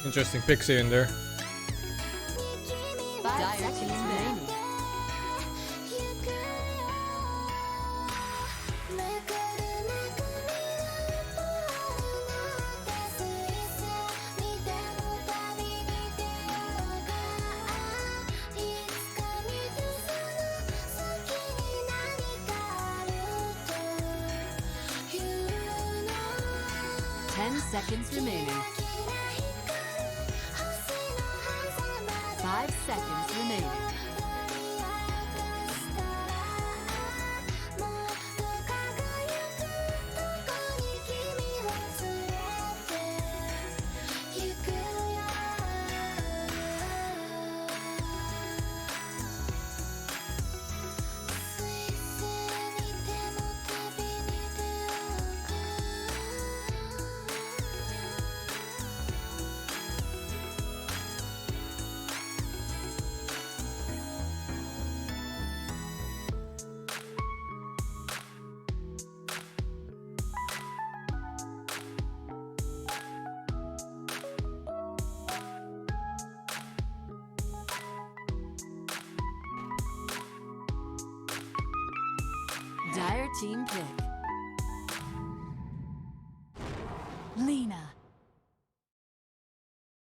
Interesting pixie in there. Dire team remaining. Seconds remaining. 5 seconds remaining. Dire team pick. Lena.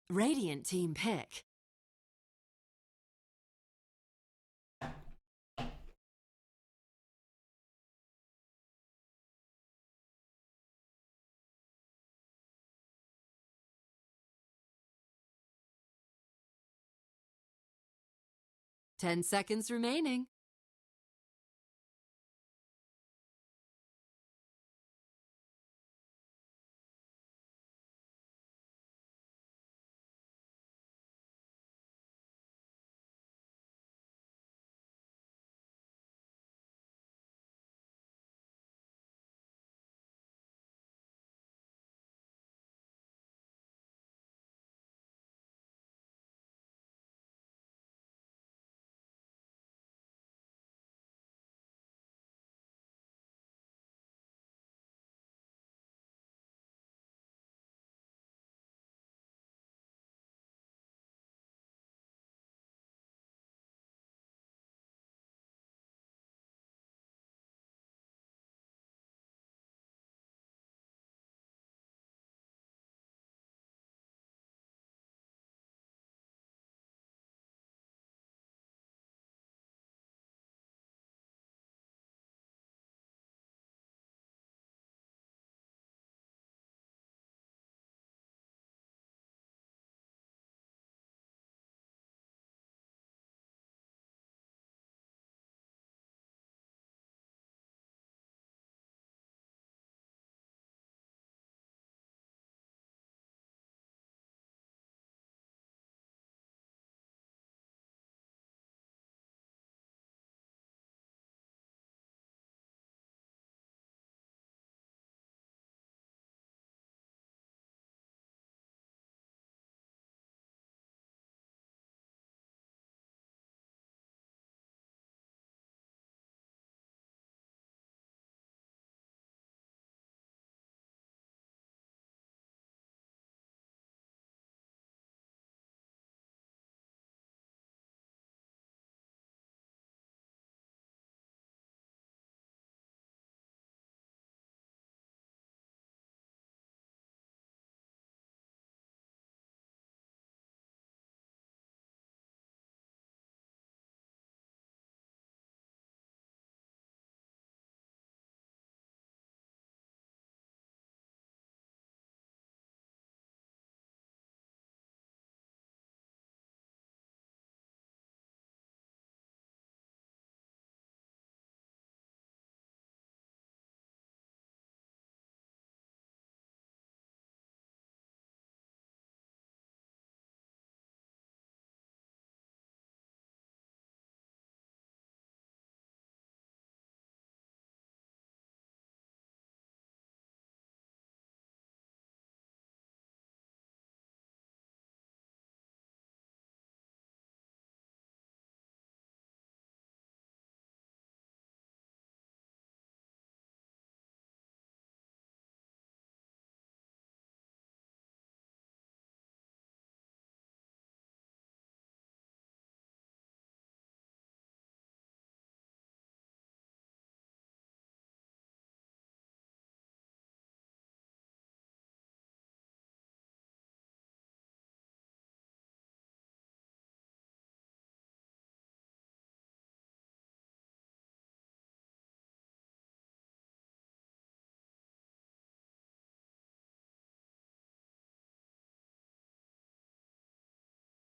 Radiant team pick. Ten seconds remaining.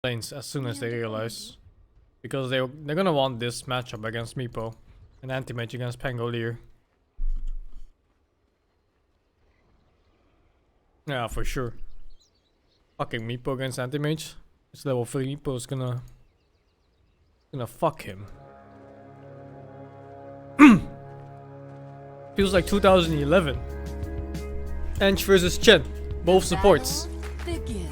lanes as soon as they realize. Because they're gonna want this matchup against Meepo. And anti-mage against Pangolier. Yeah, for sure. Fucking Meepo against anti-mage. It's level 3. Meepo's gonna fuck him. Feels like 2011. Ench versus Chen. Both supports. Begins.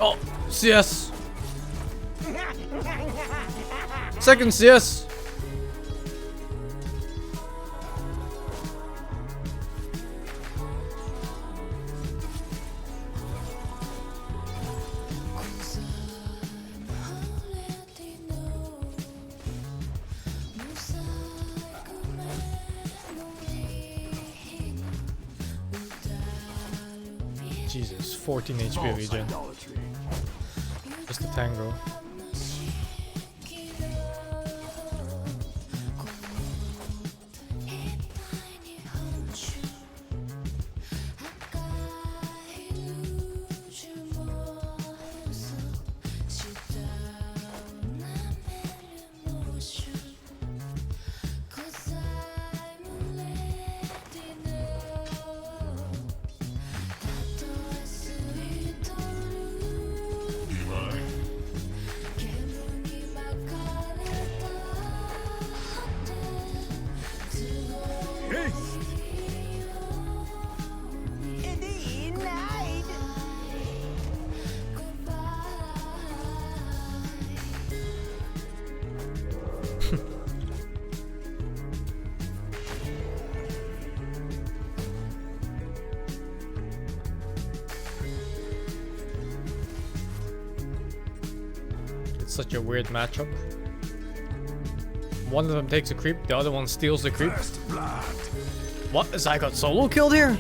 Oh, CS. Second CS. Jesus, 14 HP regen. Just a tango. It's such a weird matchup. One of them takes a creep, the other one steals the creep. What? Is I got solo killed here?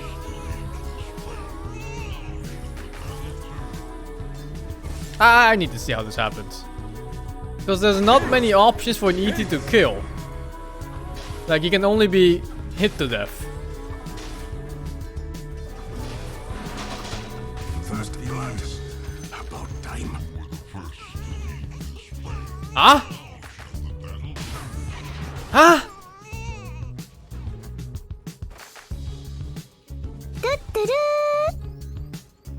I need to see how this happens. Because there's not many options for an ET to kill. Like, you can only be hit to death. First blood. About time. Ah? Ah?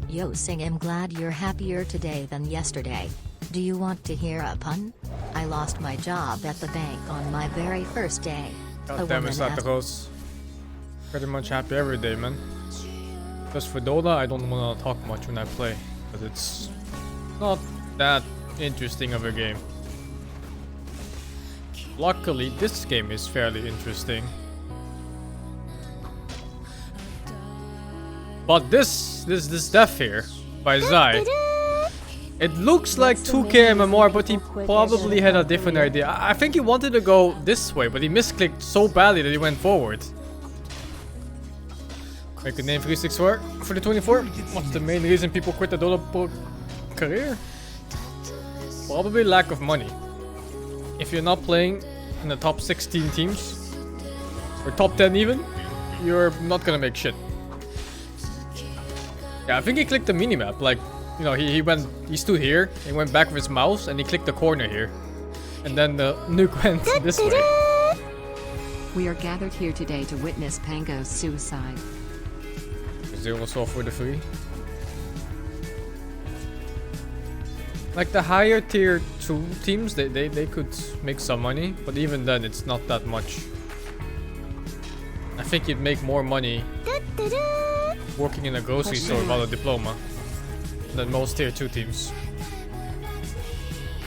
Yo, Sing, I'm glad you're happier today than yesterday. Do you want to hear a pun? I lost my job at the bank on my very first day. God damn, it's not the host. Pretty much happy every day, man. Just for Dota, I don't want to talk much when I play. But it's not that interesting of a game. Luckily, this game is fairly interesting. But this death here by Zai, it looks like 2K MMR, but he probably had a different idea. I think he wanted to go this way, but he misclicked so badly that he went forward. Make a name 364 for the 24. What's the main reason people quit the Dota Pro career? Probably lack of money. If you're not playing in the top 16 teams, or top 10 even, you're not gonna make shit. Yeah, I think he clicked the minimap, like, you know, he stood here, he went back with his mouse, and he clicked the corner here. And then the nuke went this way. We are gathered here today to witness Pango's suicide. Zero soul for the free. Like the higher tier 2 teams, they could make some money, but even then it's not that much. I think you'd make more money working in a grocery store without a diploma than most tier 2 teams.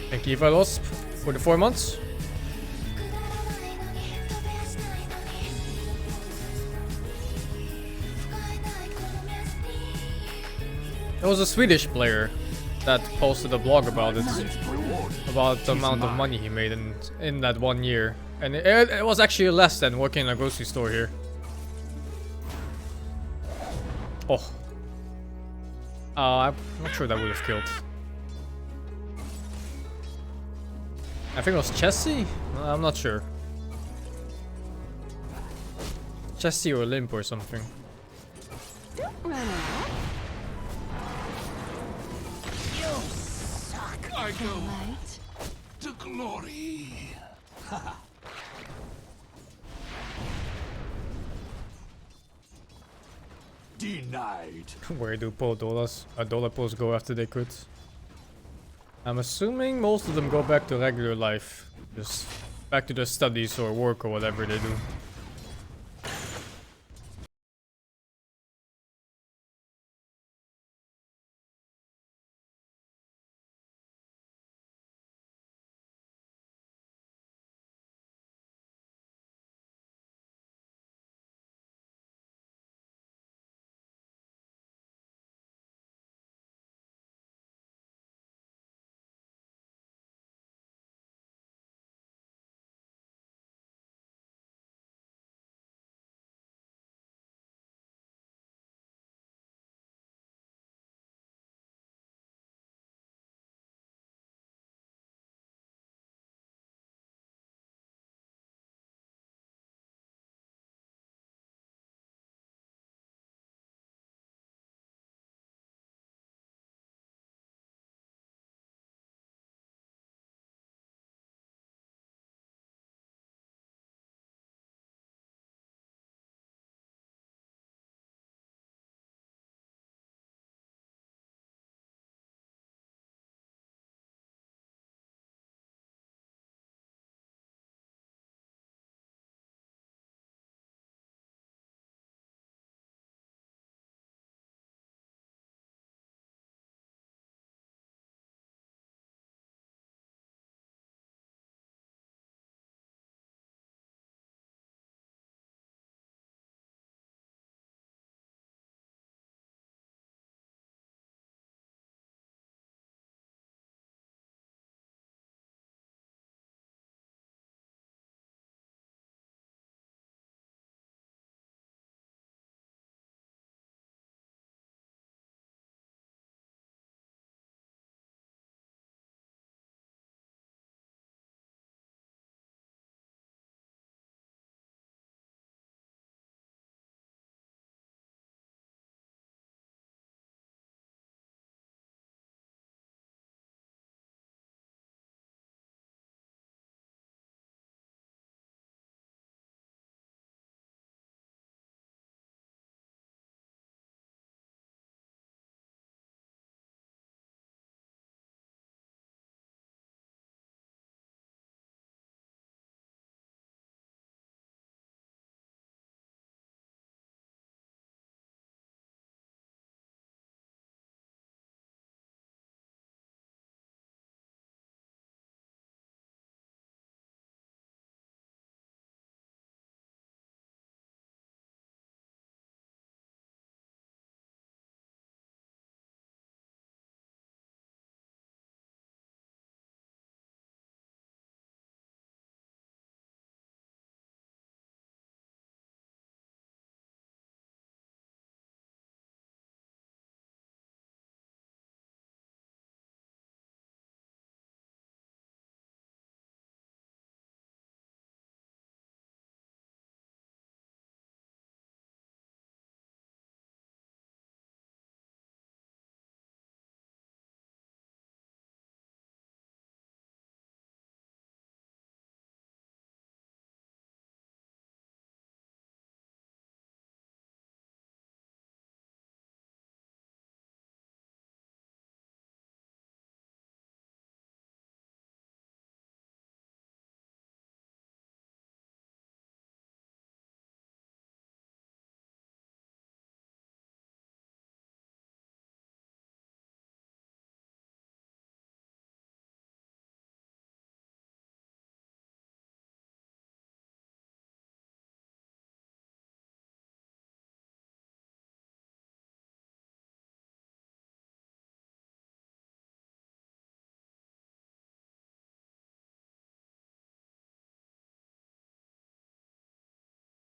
Thank you, Valos, for the 4 months. There was a Swedish player that posted a blog about it, about the amount of money he made in that 1 year, and it was actually less than working in a grocery store here. Oh, I'm not sure that would have killed. I think it was Chessie? I'm not sure. Chessie or Limp or something. I go to glory. Denied. Where do dollar pools go after they quit? I'm assuming most of them go back to regular life. Just back to their studies or work or whatever they do.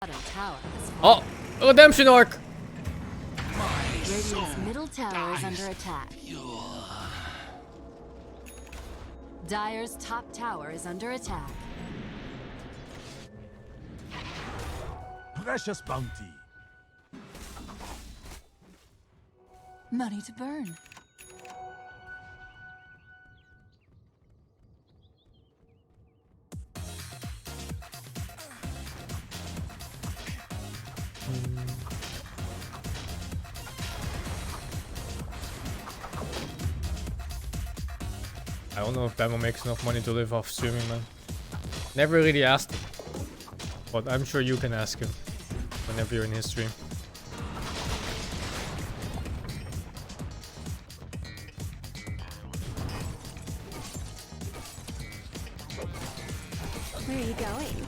Bottom tower has fallen. Oh, redemption arc. Radiant's middle tower is under attack. Dire's top tower is under attack. Precious bounty. Money to burn. I don't know if Bama makes enough money to live off streaming, man. Never really asked him. But I'm sure you can ask him whenever you're in his stream. Where are you going?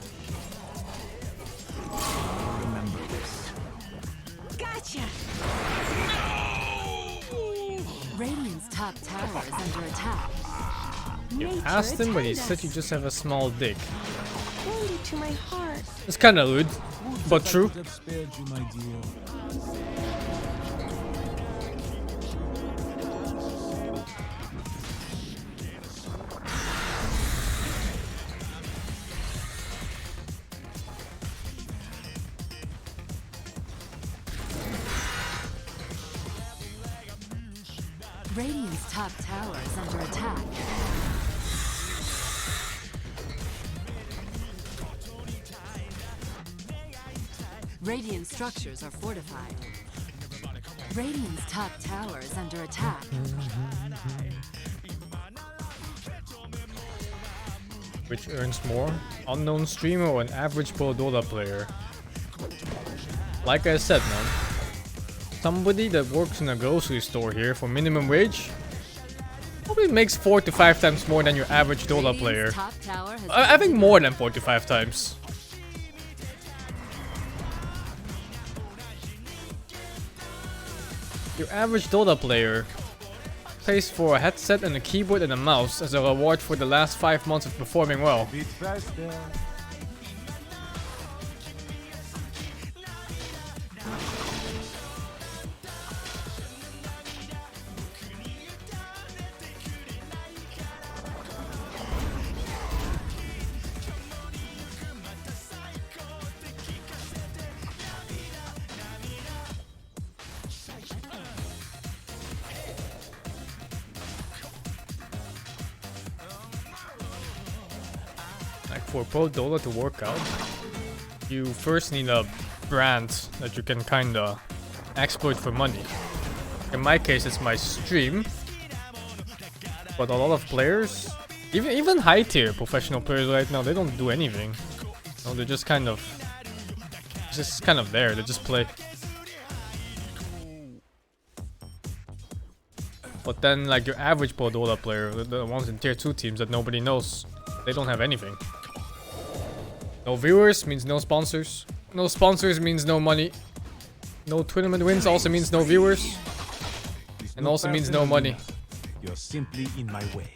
Remember this. Gotcha! Radiant's top tower is under attack. You Nature asked him, but he attend said you us. just have a small dick. Wounded to my heart. It's kinda rude, but true. Could have spared you, my dear. Radiant's top tower is under attack. Radiant structures are fortified. Radiant's top tower is under attack. Which earns more? Unknown streamer or an average pro Dota player? Like I said, man. Somebody that works in a grocery store here for minimum wage probably makes 4 to 5 times more than your average Dota player. Radiant's top tower has I think more than 4 to 5 times. Your average Dota player pays for a headset and a keyboard and a mouse as a reward for the last 5 months of performing well. Bit faster. Like for pro Dota to work out, you first need a brand that you can kinda exploit for money. In my case, it's my stream. But a lot of players, even high tier professional players right now, they don't do anything. No, they're just kind of there. They just play. But then, like your average pro Dota player, the ones in tier 2 teams that nobody knows, they don't have anything. No viewers means no sponsors. No sponsors means no money. No tournament wins also means no viewers. And also means no money. You're simply in my way.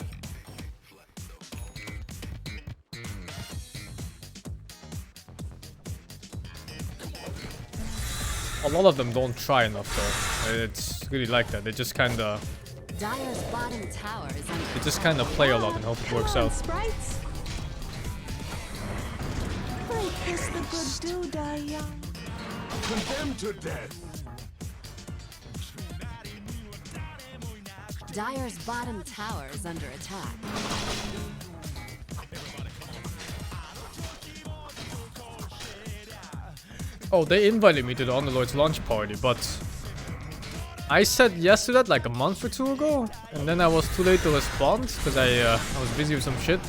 A lot of them don't try enough though. It's really like that. They just kinda Dire's bottom tower is under play a lot and hope it works Come on, out. sprites. Break is the good do, young. Condemned to death. Dire's bottom tower is under attack. Oh, they invited me to the Underlord's launch party, but I said yes to that like a month or 2 ago, and then I was too late to respond because I was busy with some shit.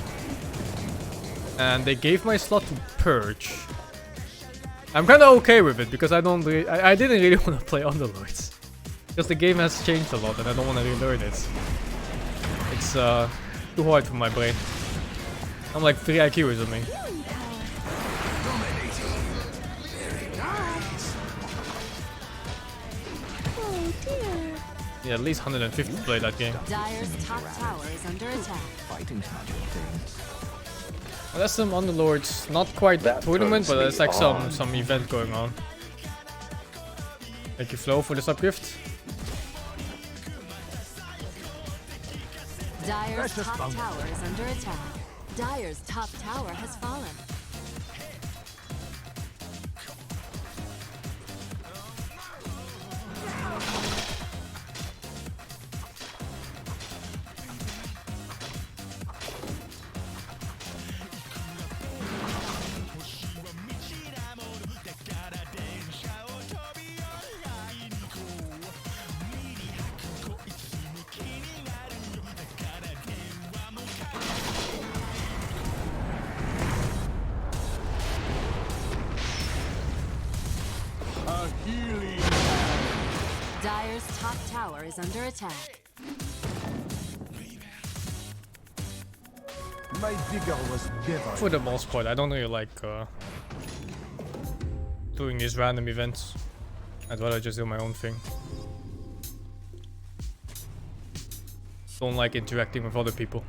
And they gave my slot to Purge. I'm kind of okay with it because I didn't really want to play Underlords because the game has changed a lot and I don't want to relearn it. It's too hard for my brain. I'm like 3 IQ or something. Healing power. Oh dear. Yeah, at least 150 to play that game. Dire's top tower is under attack. Fighting's not your thing. Well, that's some Underlords. Not quite a tournament, but it's like some event going on. Thank you, Flo, for the sub gift. Dire's top tower is under attack. Dire's top tower has fallen. Dire's top tower is under attack. My vigor was never. For the most part, I don't really like doing these random events. I'd rather just do my own thing. Don't like interacting with other people.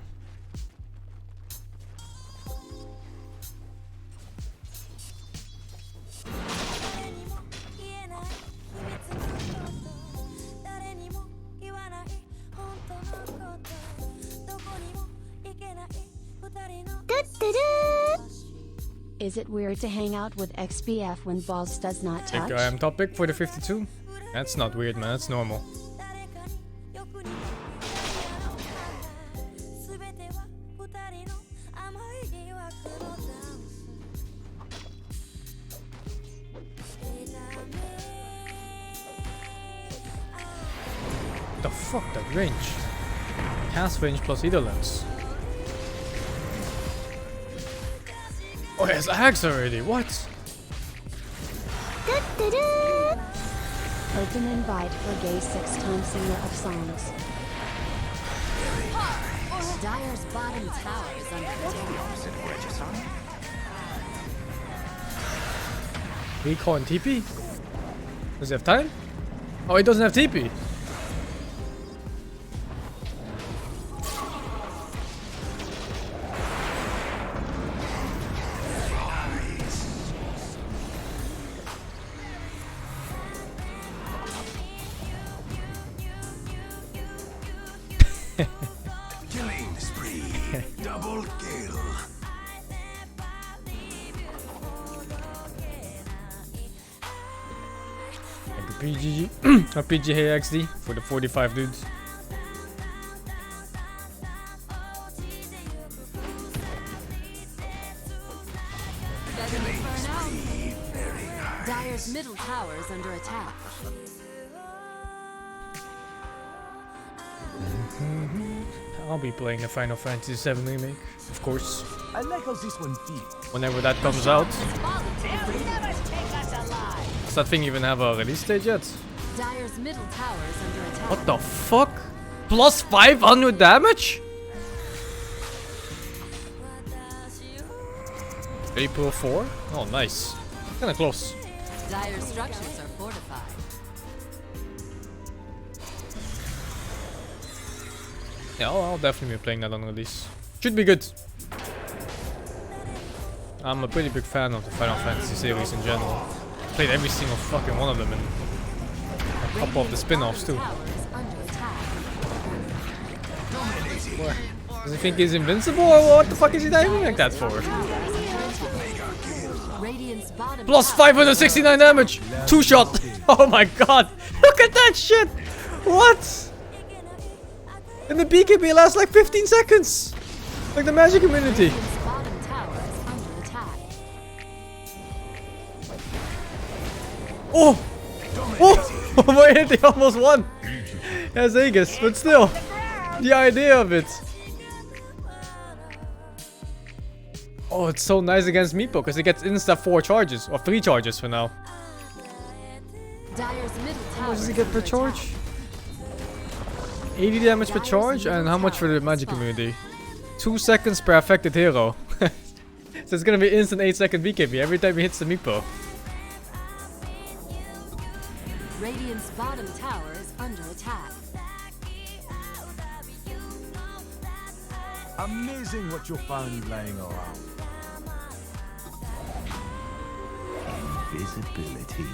Is it weird to hang out with XBF when Vods does not touch? Big IM topic for the 52. That's not weird, man. That's normal. The fuck, that range? Cast range plus either lens. Oh, he has axe already. What? Open invite for gay 6-time singer of songs. Dire's bottom tower is under attack. Recall and TP? Does he have time? Oh, he doesn't have TP. Killing spree. Double kill. Thank you, PGG. Or PGHXD for the 45 dudes. Dire's middle tower is under attack. I'll be playing the Final Fantasy VII Remake, of course. I like how this one feels. Whenever that comes out. Does that thing even have a release date yet? Dire's middle tower is under attack. What the fuck? Plus 500 damage? April 4? Oh, nice. Kinda close. Dire's structures are fortified. Yeah, I'll definitely be playing that on release. Should be good. I'm a pretty big fan of the Final Fantasy series in general. Played every single fucking one of them and a couple of the spin-offs too. Tower is under attack. What? Does he think he's invincible or what the fuck is he diving like that for? Radiant's bottom Plus tower 569 damage! 2-shot! Oh my god! Look at that shit! What? And the BKB lasts like 15 seconds! Like the magic immunity. Radiant's bottom tower is under attack. Oh! Oh! Wait, they almost won! Yes, Aegis, but still. The idea of it. Oh, it's so nice against Meepo because it gets insta 4 charges. Or 3 charges for now. Dire's middle How tower much does he is get per under charge? 80 damage per charge, and how much for the magic immunity? 2 seconds per affected hero. So it's gonna be instant 8-second BKB every time he hits the Meepo. Radiant's bottom tower is under attack. Amazing what you'll find lying around. invisibility.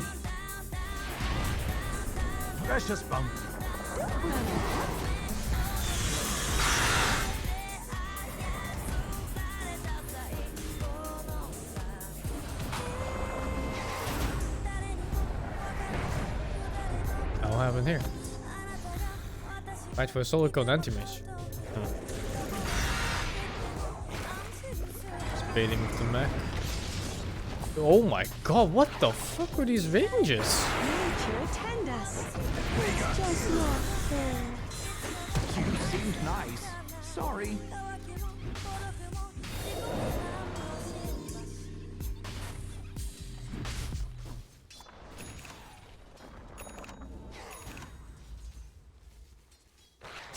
Precious bounty. What happened here? Fight for a solo code anti-mage. Just baiting with the mech. Oh my god, what the fuck were these ranges? Nature attend us. It's just not fair. You seemed nice. Sorry.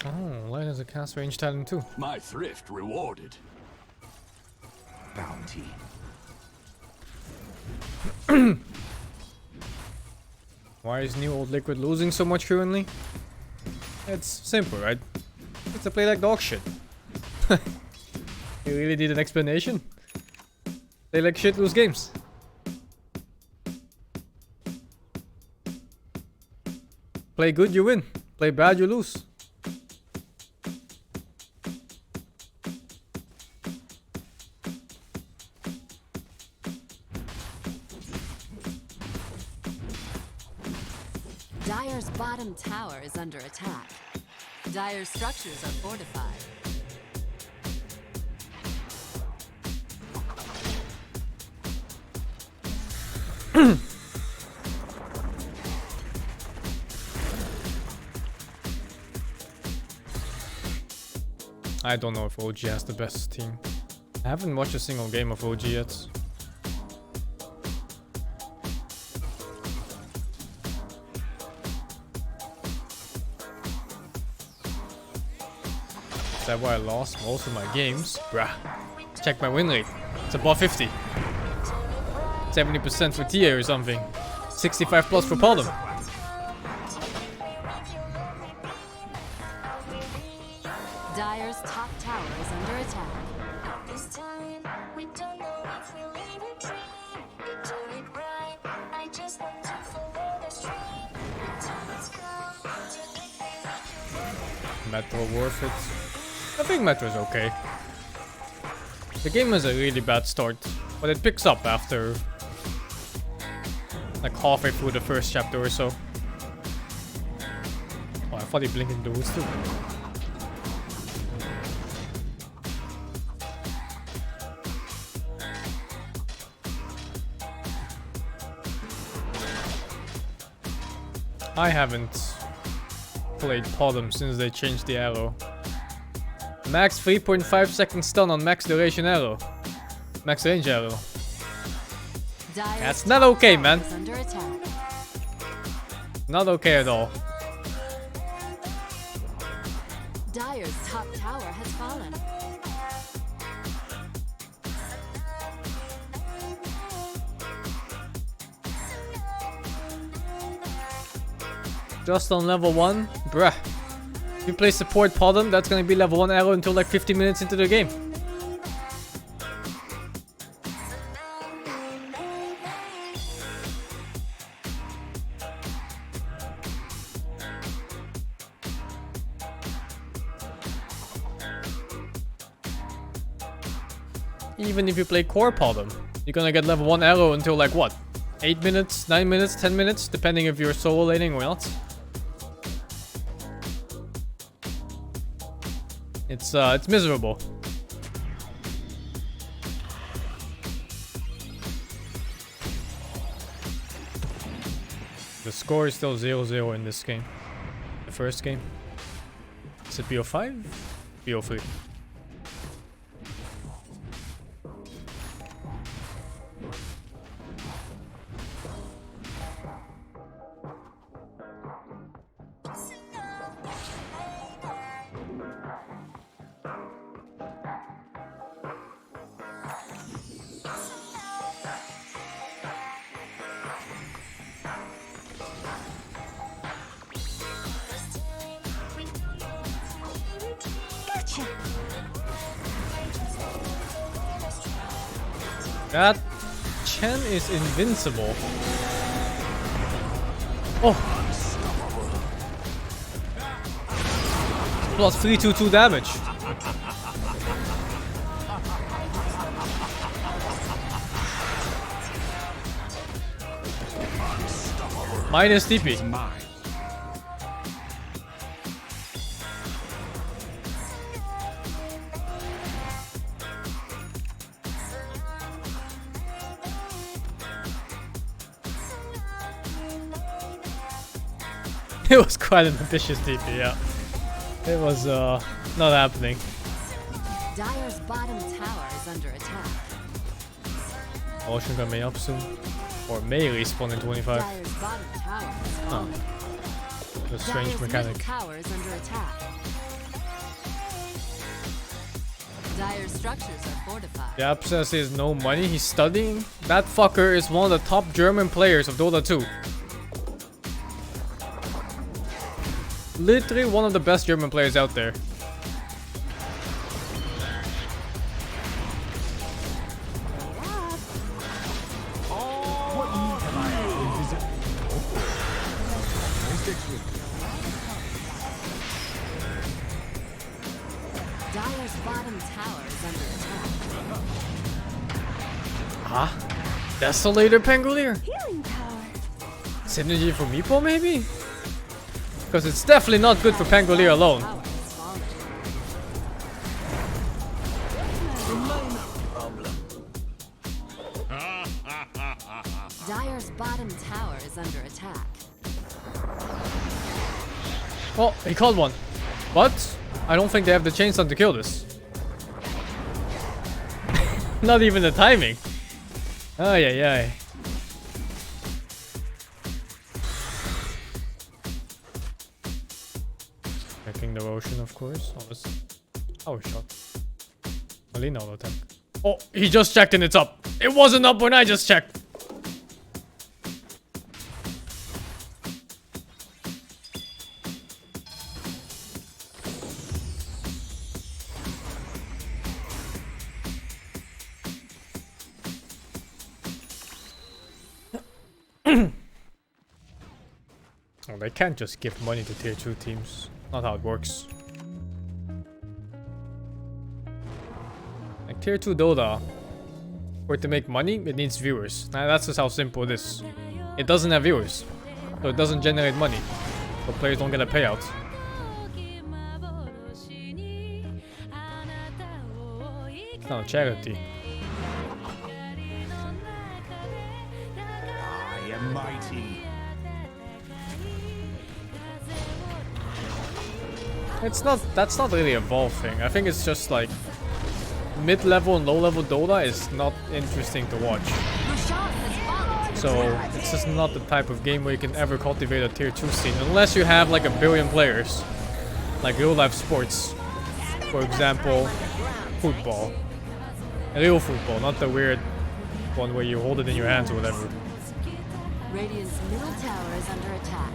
Oh, Light has a cast range talent too. My thrift rewarded. Bounty. Why is New Old Liquid losing so much currently? It's simple, right? It's a play like dog shit. You really need an explanation? Play like shit, lose games. Play good, you win. Play bad, you lose. Dire's bottom tower is under attack. Dire's structures are fortified. I don't know if OG has the best team. I haven't watched a single game of OG yet. Is that why I lost most of my games? Bruh. Check my win rate. It's above 50. 70% for TA or something. 65 plus for Poldum. Dire's top tower is under attack. Metro worth it. I think Metro is okay. The game has a really bad start, but it picks up after like halfway through the first chapter or so. Oh, I thought he blinked in the woods too. I haven't played Poldum since they changed the arrow. Max 3.5 second stun on max duration arrow. Max range arrow. Dire's That's not top okay, tower man. is under attack. Not okay at all. Dire's top tower has fallen. Just on level 1? Bruh. If you play support Poldum, that's gonna be level 1 arrow until like 50 minutes into the game. Even if you play core Poldum, you're gonna get level 1 arrow until like what? 8 minutes, 9 minutes, 10 minutes, depending if you're solo laning or not. It's miserable. The score is still 0-0 in this game. The first game. Is it BO5? BO3. Gotcha. Gotcha. Chen is invincible. Oh! Plus 322 damage. Minus TP. It was quite an ambitious TP, yeah. It was not happening. Dire's bottom tower is under attack. Ocean gun may up soon. Or may respawn in 25. Dire's bottom tower is falling. The strange Dire's mechanic. middle tower is under attack. Dire's structures are fortified. Yap says he has no money. He's studying. That fucker is one of the top German players of Dota 2. Literally one of the best German players out there. Dire's bottom tower is under attack. Huh? Desolator Pangolier? Healing power. Synergy for Meepo maybe? Because it's definitely not good for Pangolier alone. Tower is falling. Dire's bottom tower is under attack. Oh, he called one. But I don't think they have the chainsaw to kill this. Not even the timing. Ay ay ay. Checking the ocean, of course. Oh, this power shot. Malina auto attack. Oh, he just checked and it's up. It wasn't up when I just checked. Oh, they can't just give money to tier 2 teams. Not how it works. Like tier 2 Dota, for it to make money, it needs viewers. Now that's just how simple it is. It doesn't have viewers, so it doesn't generate money. So players don't get a payout. It's not a charity. I am mighty. That's not really a Valve thing. I think it's just like mid-level and low-level Dota is not interesting to watch. So it's just not the type of game where you can ever cultivate a tier 2 scene unless you have like 1 billion players. Like real-life sports. For example, football. Real football, not the weird one where you hold it in your hands or whatever. Radiant's middle tower is under attack.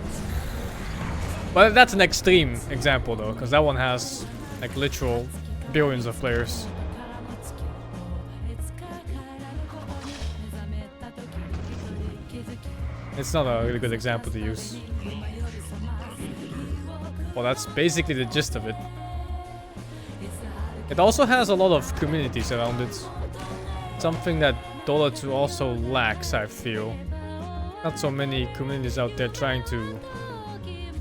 But that's an extreme example though, because that one has like literal billions of players. It's not a really good example to use. Well, that's basically the gist of it. It also has a lot of communities around it. Something that Dota 2 also lacks, I feel. Not so many communities out there trying to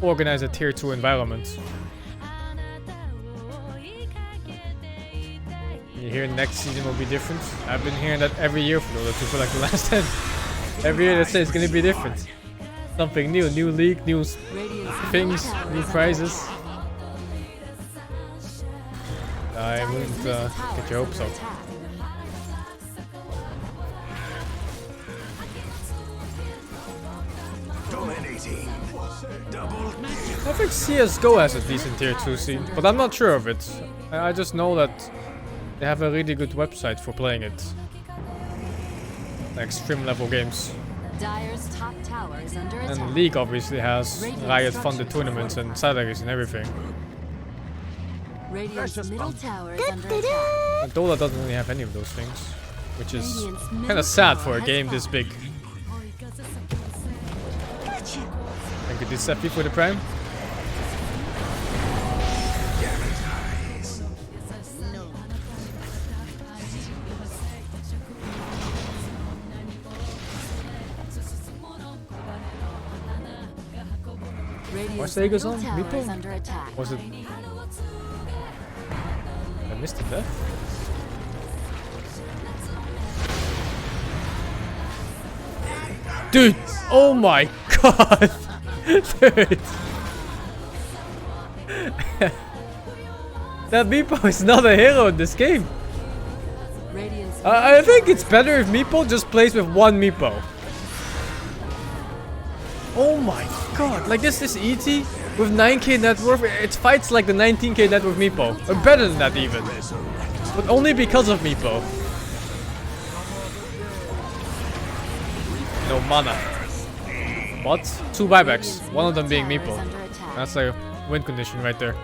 organize a tier 2 environment. You hear next season will be different? I've been hearing that every year for Dota 2 for like the last 10. Every year they say it's gonna be different. Something new, new league, new things, new prizes. I wouldn't get your hopes up. Dominating. Double. I think CSGO has a decent tier 2 scene, but I'm not sure of it. I just know that they have a really good website for playing it. Like extreme level games. Dire's top tower is under attack. And League obviously has Riot funded tournaments and salaries and everything. Radiant's middle tower is under attack. But Dota doesn't really have any of those things. which is Radiant's kind middle of sad tower for a has game this fallen. big. Thank you, Giuseppe, for the prime. Radiant's Sega's middle on? tower Meepo? is under attack. Was it? I missed the death. Dude! Oh my god! Dude! That Meepo is not a hero in this game. Radiant's I think it's better if Meepo just plays with one Meepo. Oh my god, like this is ET with 9k net worth, it fights like the 19k net worth Meepo. Or better than that even. But only because of Meepo. No mana. What? 2 buybacks, one of them being Meepo. That's a win condition right there.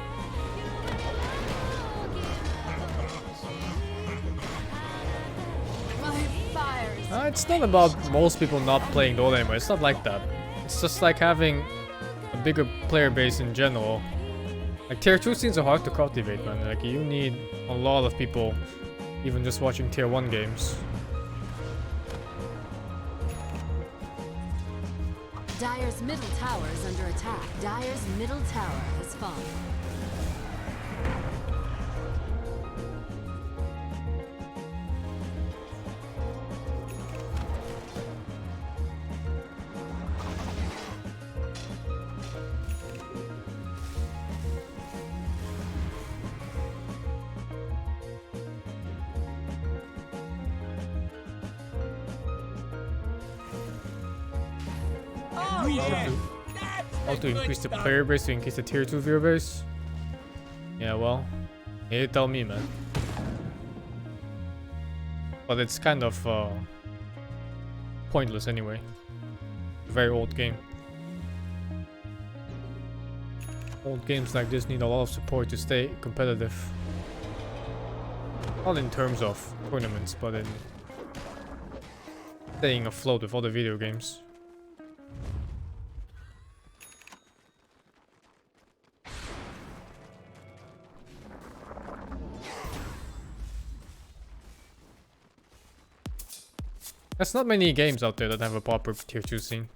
It's not about most people not playing Dota anymore, it's not like that. It's just like having a bigger player base in general. Like tier 2 scenes are hard to cultivate, man. Like you need a lot of people even just watching tier 1 games. Dire's middle tower is under attack. Dire's middle tower has fallen. How to increase the player base to increase the tier 2 viewer base? Yeah, well, you tell me, man. But it's kind of pointless anyway. Very old game. Old games like this need a lot of support to stay competitive. Not in terms of tournaments, but in staying afloat with other video games. There's not many games out there that have a proper tier 2 scene.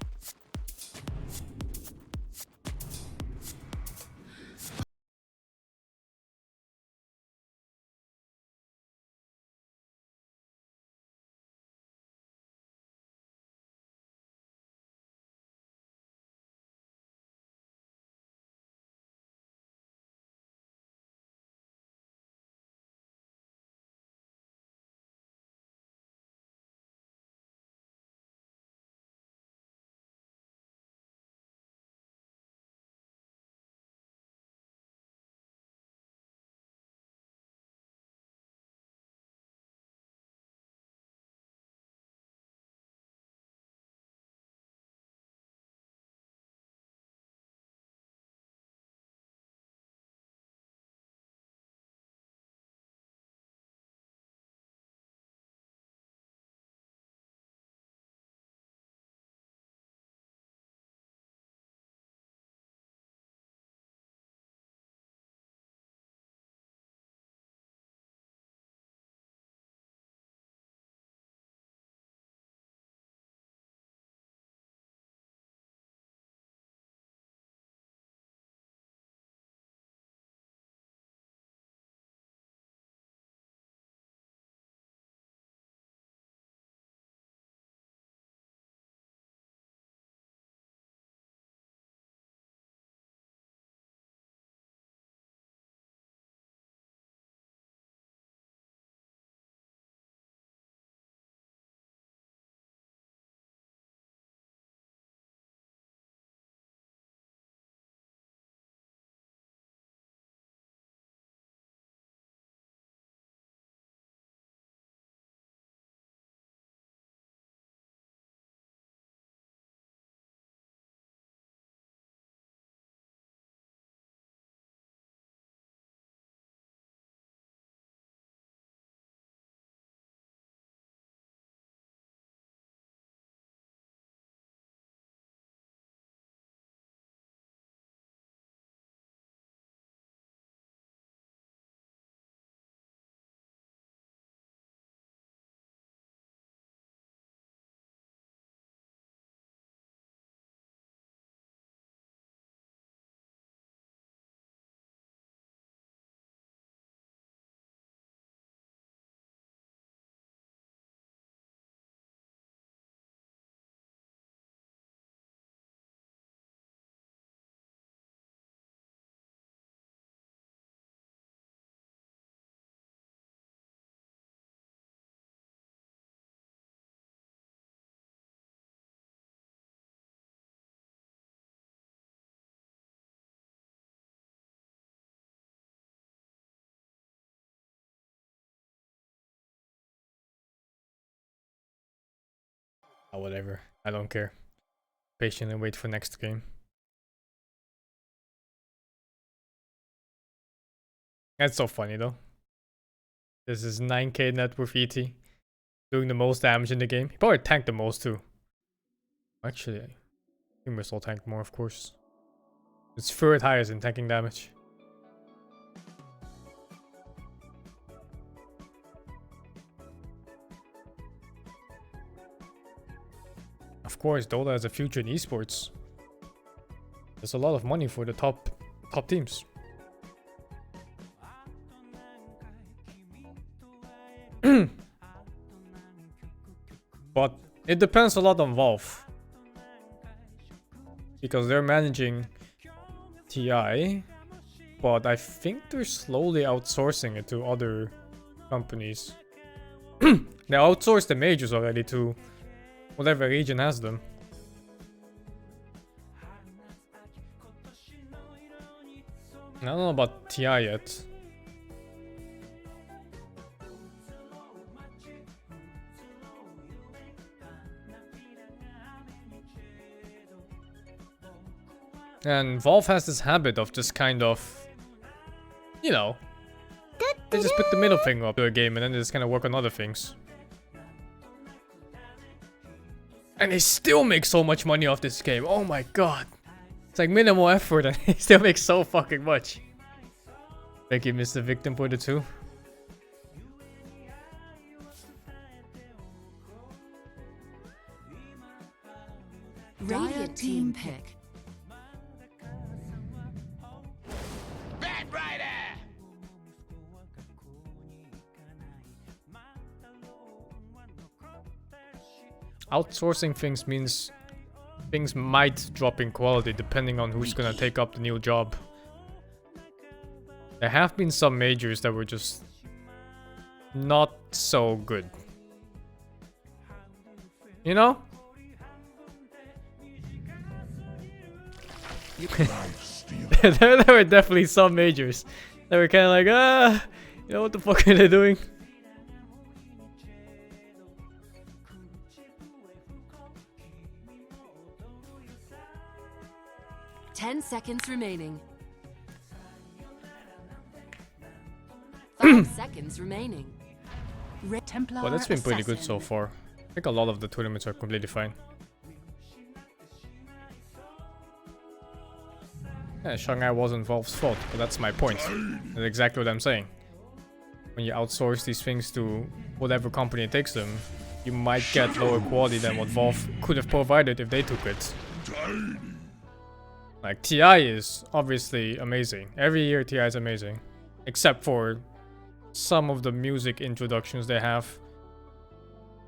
Oh, whatever. I don't care. Patiently wait for next game. That's so funny though. This is 9k net worth ET. Doing the most damage in the game. He probably tanked the most too. Actually, I think Missile tanked more, of course. It's third highest in tanking damage. Of course, Dota has a future in esports. There's a lot of money for the top teams. But it depends a lot on Valve. Because they're managing TI, but I think they're slowly outsourcing it to other companies. They outsourced the majors already to whatever region has them. I don't know about TI yet. And Valve has this habit of just kind of, you know, they just put the middle finger up to a game and then they just kind of work on other things. And they still make so much money off this game. Oh my god. It's like minimal effort and they still make so fucking much. Thank you, Mr. Victim, for the 2. Radiant team pick. Outsourcing things means things might drop in quality depending on who's gonna take up the new job. There have been some majors that were just not so good. You know? There were definitely some majors that were kind of like, you know, what the fuck are they doing? Ten seconds remaining. 5 seconds remaining. Templar Well, that's been pretty good assassin. so far. I think a lot of the tournaments are completely fine. Yeah, Shanghai wasn't Valve's fault, but that's my point. That's exactly what I'm saying. When you outsource these things to whatever company takes them, you might get lower quality than what Valve could have provided if they took it. Like, TI is obviously amazing. Every year TI is amazing. Except for some of the music introductions they have.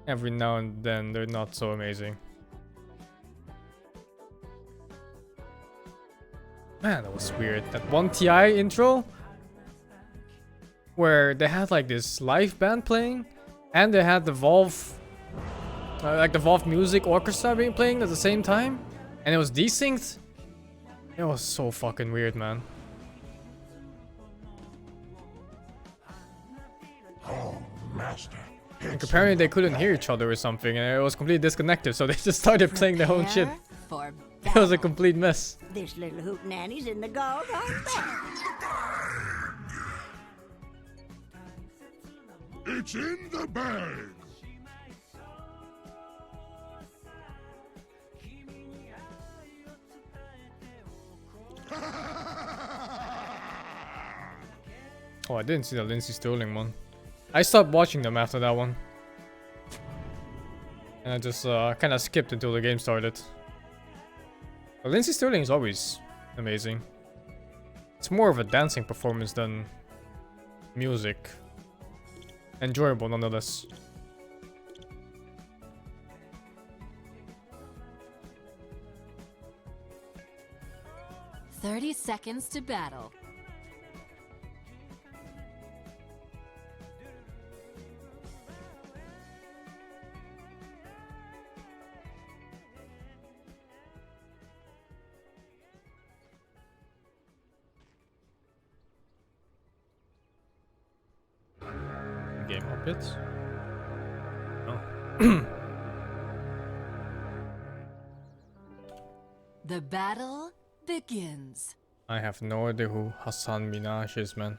Every now and then they're not so amazing. Man, that was weird. That one TI intro where they had like this live band playing and they had the Valve like the Valve music orchestra being playing at the same time and it was desynced. It was so fucking weird, man. Oh, master. Like, apparently they couldn't hear each other or something and it was completely disconnected, so they just started playing their own shit. Prepare for It was a battle. complete mess. This little hootenanny's in the gog on It's in the bag. Oh, I didn't see the Lindsay Sterling one. I stopped watching them after that one. And I just kind of skipped until the game started. But Lindsay Sterling is always amazing. It's more of a dancing performance than music. Enjoyable nonetheless. "30 seconds to battle." Game up it. Oh. The battle begins. I have no idea who Hassan Minaj is, man.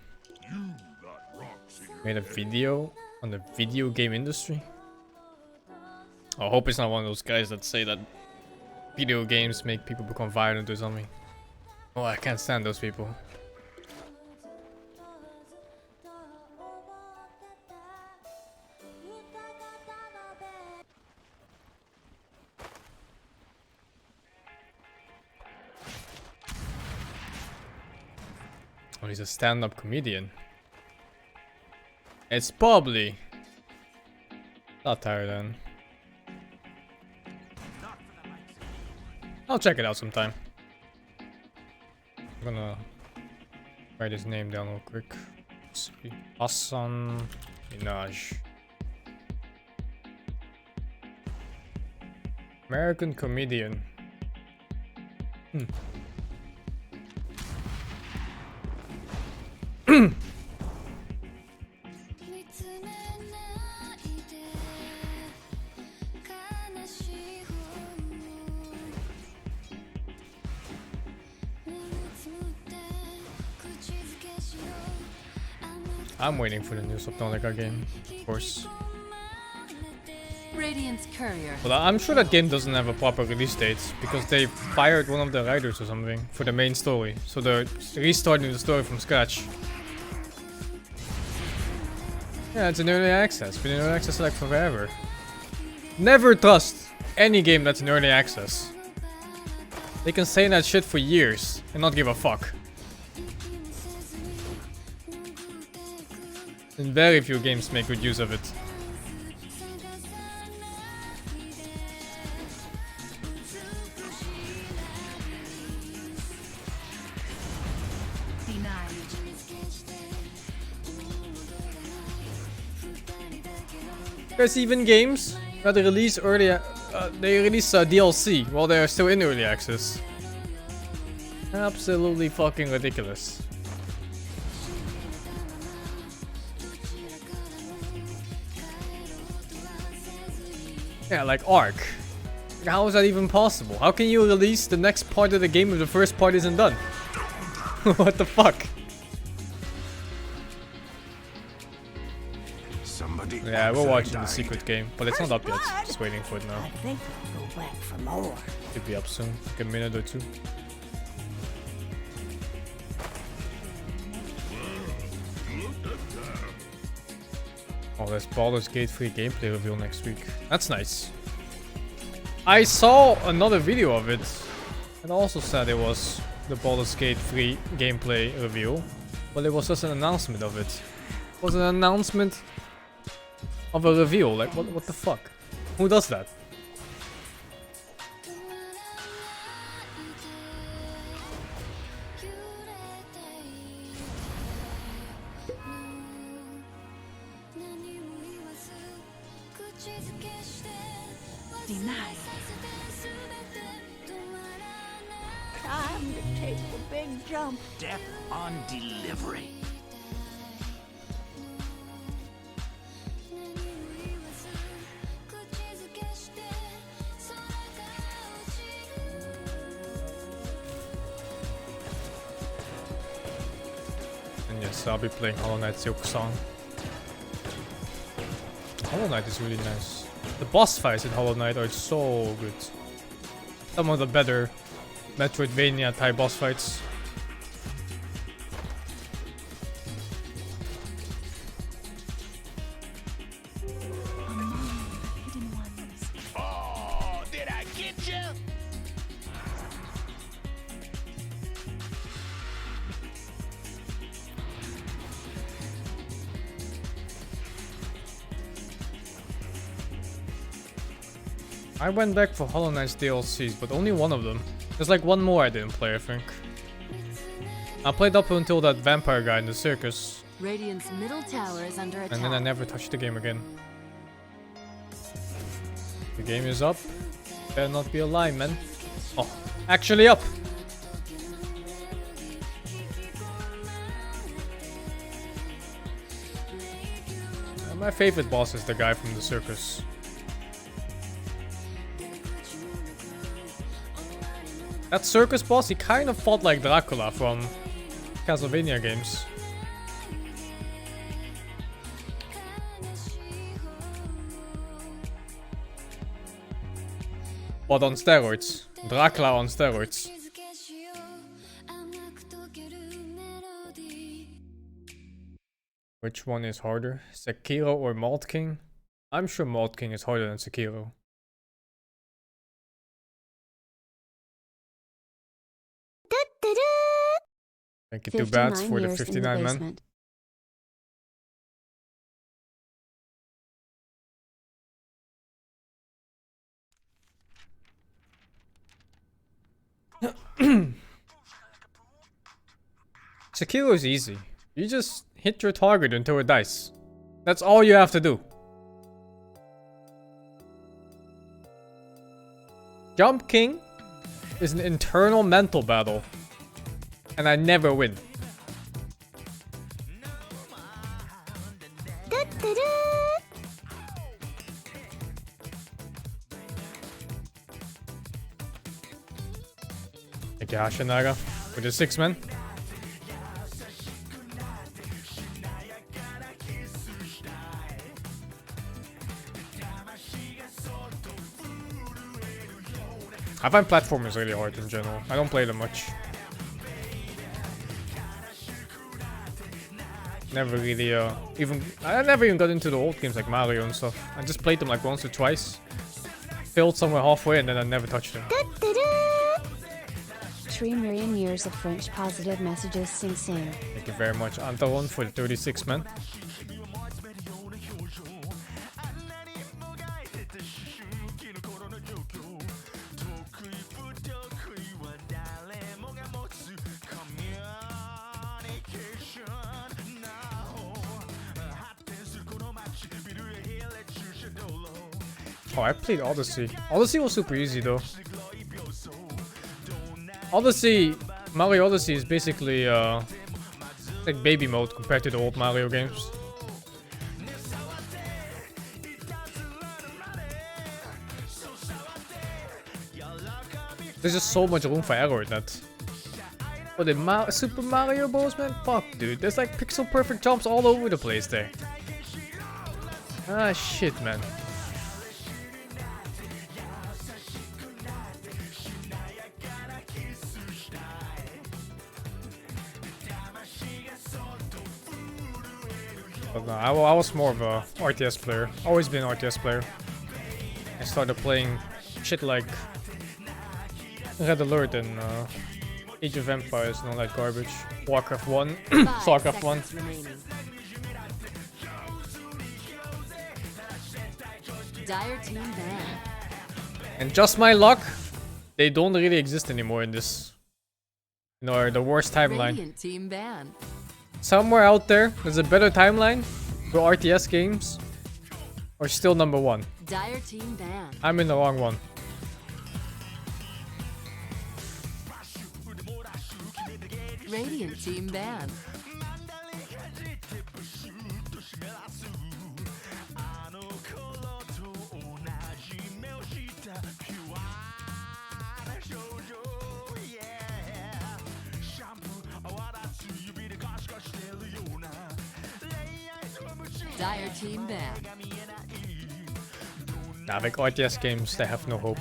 Made a video on the video game industry? I hope it's not one of those guys that say that video games make people become violent or something. Oh, I can't stand those people. Oh, he's a stand-up comedian. It's probably not tired then. I'll check it out sometime. I'm gonna write his name down real quick. Hassan Minaj. American comedian. I'm waiting for the new Subnautica game, of course. Radiant's courier. But I'm sure that game doesn't have a proper release date because they fired one of the writers or something for the main story. So they're restarting the story from scratch. Yeah, it's in early access. Been in early access like forever. Never trust any game that's in early access. They can say that shit for years and not give a fuck. And very few games make good use of it. There's even games that release early. They release DLC while they are still in early access. Absolutely fucking ridiculous. Yeah, like Ark. How is that even possible? How can you release the next part of the game if the first part isn't done? What the fuck? Somebody Yeah, we're watching the died. secret game, but it's not up yet. Just waiting for it now. I think I'll go back for more. Should be up soon, like a minute or two. Oh, there's Baldur's Gate 3 gameplay reveal next week. That's nice. I saw another video of it. It also said it was the Baldur's Gate 3 gameplay reveal. But it was just an announcement of it. It was an announcement of a reveal. Like, what the fuck? Who does that? Denied. Time to take the big jump. Death on delivery. And yes, I'll be playing Hollow Knight Silk Song. Hollow Knight is really nice. The boss fights in Hollow Knight are so good. Some of the better Metroidvania type boss fights. Hidden ones. Oh, did I get you? I went back for Hollow Knight's DLCs, but only one of them. There's like one more I didn't play, I think. I played up until that vampire guy in the circus, Radiant's middle tower is under attack. and then I never touched the game again. The game is up. Better not be a lie, man. Oh, actually up! My favorite boss is the guy from the circus. That circus boss, he kind of fought like Dracula from Castlevania games. But on steroids. Dracula on steroids. Which one is harder? Sekiro or Malt King? I'm sure Malt King is harder than Sekiro. Thank you, 2 bats for the 59 men. Sekiro is easy. You just hit your target until it dies. That's all you have to do. Jump King is an internal mental battle. And I never win. Thank you, Hashinaga, with the 6 men. I find platformers really hard in general. I don't play them much. Never really, I never even got into the old games like Mario and stuff. I just played them like once or twice. Failed somewhere halfway and then I never touched them. 3 million years of French positive messages, SingSing. Thank you very much, Antaron, for the 36 man. Oh, I played Odyssey. Odyssey was super easy though. Odyssey, Mario Odyssey is basically like baby mode compared to the old Mario games. There's just so much room for error in that. But the Super Mario Bros, man, fuck, dude. There's like pixel perfect jumps all over the place there. Ah, shit, man. But no, I was more of a RTS player. Always been an RTS player. I started playing shit like Red Alert and Age of Empires and all that garbage. Warcraft 1, Starcraft 1. Dire team ban. And just my luck, they don't really exist anymore in this. You know, the worst timeline. Radiant team ban. Somewhere out there, there's a better timeline for RTS games. Or still number 1. Dire team ban. I'm in the wrong one. Radiant team ban. Dire team ban. Nah, like RTS games, they have no hope.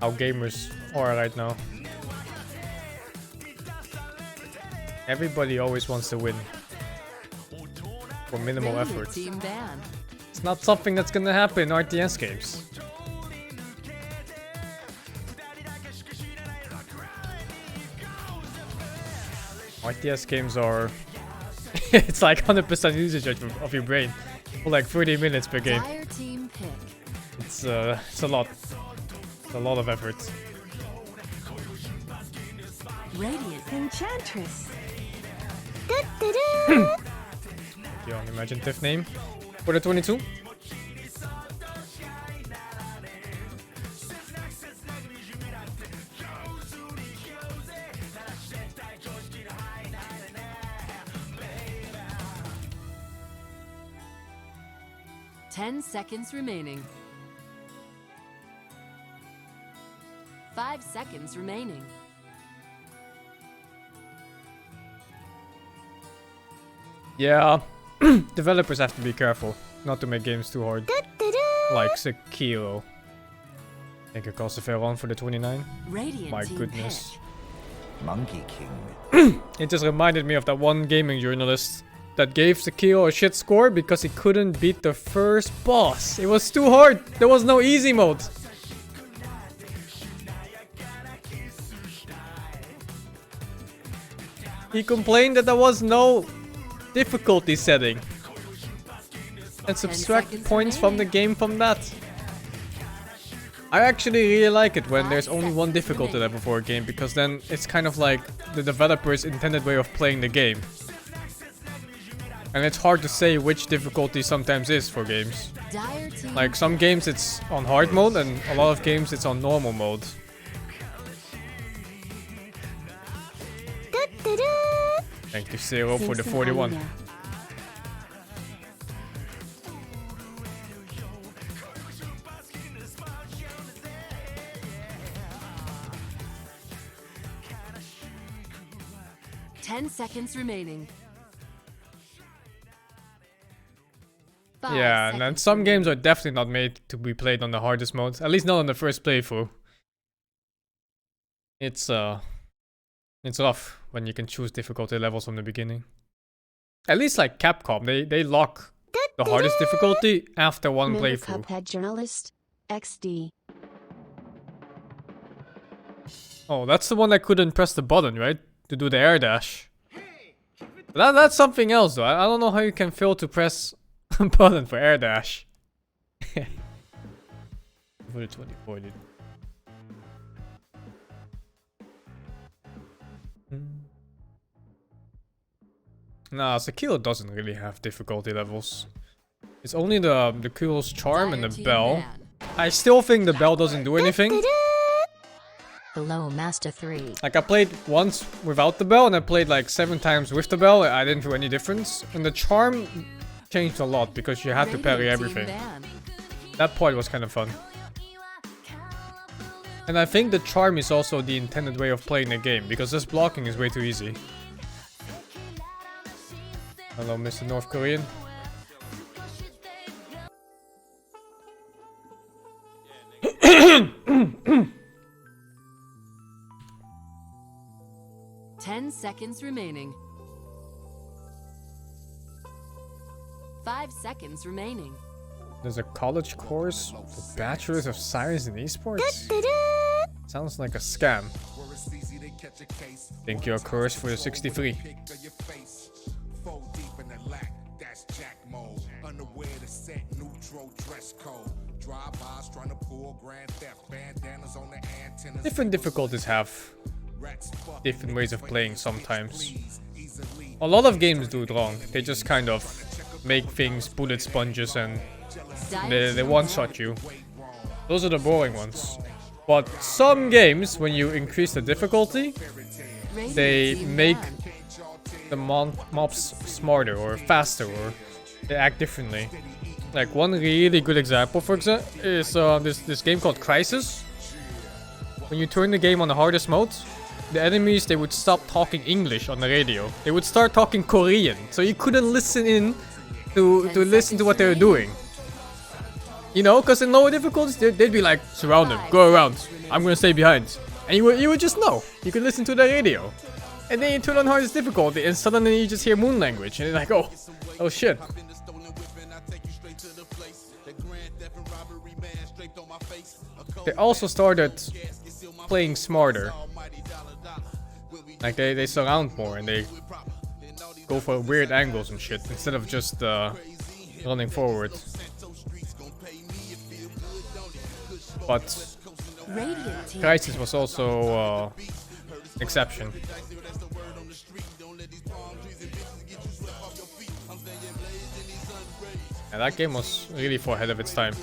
How gamers are right now. Everybody always wants to win. For minimal Radiant effort. team ban. It's not something that's gonna happen in RTS games. RTS games are... it's like 100% usage of your brain. For like 30 minutes per game. Dire team pick. It's a lot. It's a lot of effort. Radiant Enchantress. Your imaginative name for the 22. Ten seconds remaining. 5 seconds remaining. Yeah, developers have to be careful not to make games too hard. Like Sekiro. Thank you, Calciferon, for the 29. Radiant My team goodness. pick. Monkey King. It just reminded me of that one gaming journalist that gave Sekiro a shit score because he couldn't beat the first boss. It was too hard. There was no easy mode. He complained that there was no difficulty setting. And subtract seconds points from the game from that. I actually really like it when 5 there's only one seconds difficulty remaining. level for a game, because then it's kind of like the developer's intended way of playing the game. And it's hard to say which difficulty sometimes is for games. Dire team Like some games it's on hard mode and a lot of games it's on normal mode. Thank you, Zero, for the SingSing 41. Arena. Ten seconds remaining. Yeah, and then some games are definitely not made to be played on the hardest mode. At least not on the first playthrough. It's rough when you can choose difficulty levels from the beginning. At least like Capcom, they lock the hardest difficulty after one Member playthrough. Cuphead journalist XD. Oh, that's the one that couldn't press the button, right? To do the air dash. That's something else though. I don't know how you can fail to press a button for air dash. For the 24, dude. Nah, Sekiro doesn't really have difficulty levels. It's only the Kuro's charm and the bell. I still think the bell doesn't do anything. Hello, Master 3. Like, I played once without the bell, and I played like 7 times with the bell. I didn't feel any difference. And the charm changed a lot, because you had to parry everything. That part was kind of fun. And I think the charm is also the intended way of playing the game, because this blocking is way too easy. Hello, Mr. North Korean. Ten seconds remaining. 5 seconds remaining. There's a college course for Bachelors of Science in Esports? Sounds like a scam. Thank you, Curse, for the 63. Different difficulties have different ways of playing sometimes. A lot of games do it wrong. They just kind of make things bullet sponges and they one-shot you. Those are the boring ones. But some games, when you increase the difficulty, they make the mobs smarter or faster, or they act differently. Like one really good example, for example, is this game called Crisis. When you turn the game on the hardest mode, the enemies, they would stop talking English on the radio. They would start talking Korean, so you couldn't listen in to listen to what they were doing. You know, because in lower difficulties, they'd be like, surround them, go around, I'm gonna stay behind. And you would just know. You could listen to the radio. And then you turn on hardest difficulty, and suddenly you just hear moon language, and you're like, oh shit. They also started playing smarter. Like they surround more and they go for weird angles and shit instead of just running forward. But Crisis was also exception. And that game was really far ahead of its time.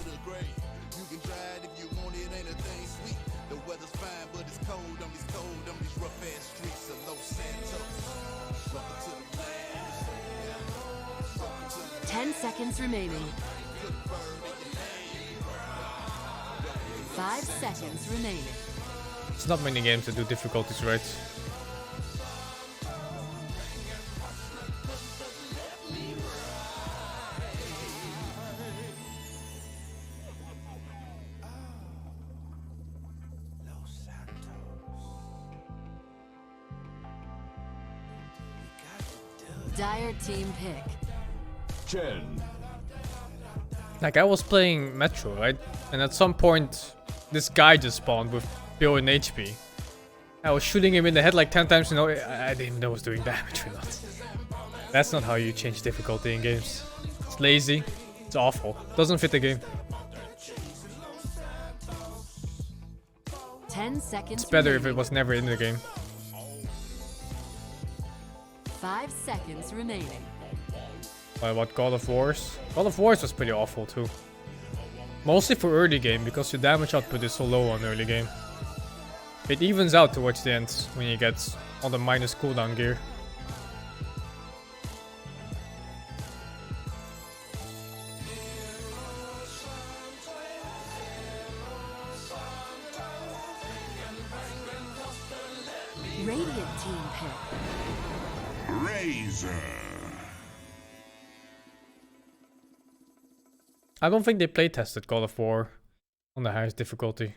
Seconds remaining. 5 seconds remaining. It's not many games that do difficulties right. Dire team pick. Chen. Like, I was playing Metro, right? And at some point, this guy just spawned with billion HP. I was shooting him in the head like 10 times, you know, I didn't even know I was doing damage or not. That's not how you change difficulty in games. It's lazy, it's awful, doesn't fit the game. 10 seconds. It's better if it remaining. was never in the game. 5 seconds remaining. What, God of Wars? God of Wars was pretty awful too. Mostly for early game, because your damage output is so low on early game. It evens out towards the end when you get all the minus cooldown gear. Radiant team pick. Razor. I don't think they playtested God of War on the highest difficulty.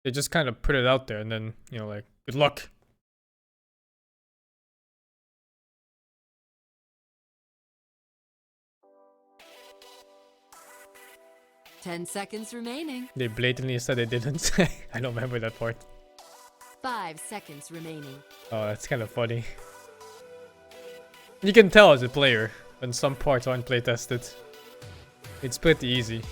They just kind of put it out there and then, you know, like, good luck. Ten seconds remaining. They blatantly said they didn't. I don't remember that part. 5 seconds remaining. Oh, that's kind of funny. You can tell as a player when some parts aren't playtested. It's pretty easy.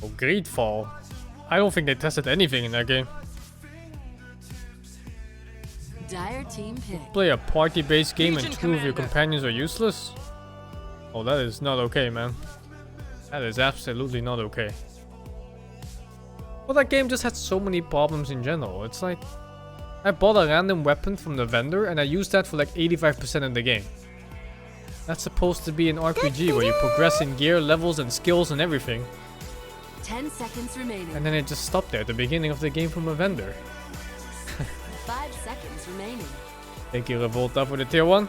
Oh, Greedfall. I don't think they tested anything in that game. Dire team pick. Play a party-based game and two of your companions are useless? Oh, that is not okay, man. That is absolutely not okay. Well, that game just had so many problems in general. It's like, I bought a random weapon from the vendor and I used that for like 85% of the game. That's supposed to be an RPG where you progress in gear, levels, and skills and everything. 10 seconds remaining. And then it just stopped there at the beginning of the game from a vendor. 5 seconds remaining. Thank you, Revolta, for the tier 1.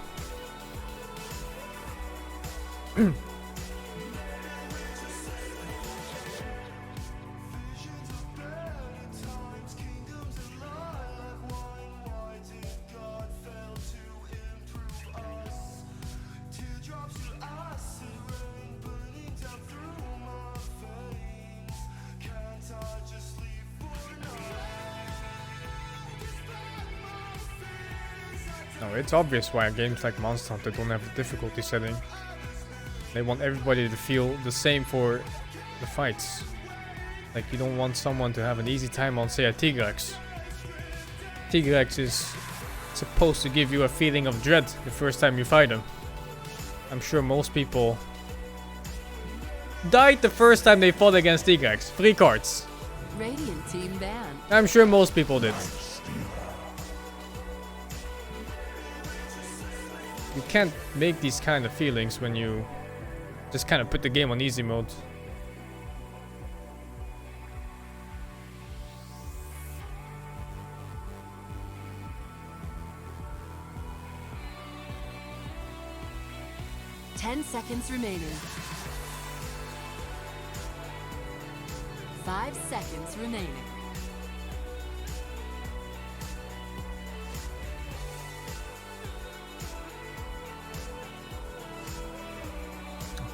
No, it's obvious why games like Monster Hunter don't have a difficulty setting. They want everybody to feel the same for the fights. Like, you don't want someone to have an easy time on, say, a Tigrex. Tigrex is supposed to give you a feeling of dread the first time you fight him. I'm sure most people died the first time they fought against Tigrex. 3 cards. Radiant team banned. I'm sure most people did. You can't make these kind of feelings when you just kind of put the game on easy mode. Ten seconds remaining. 5 seconds remaining.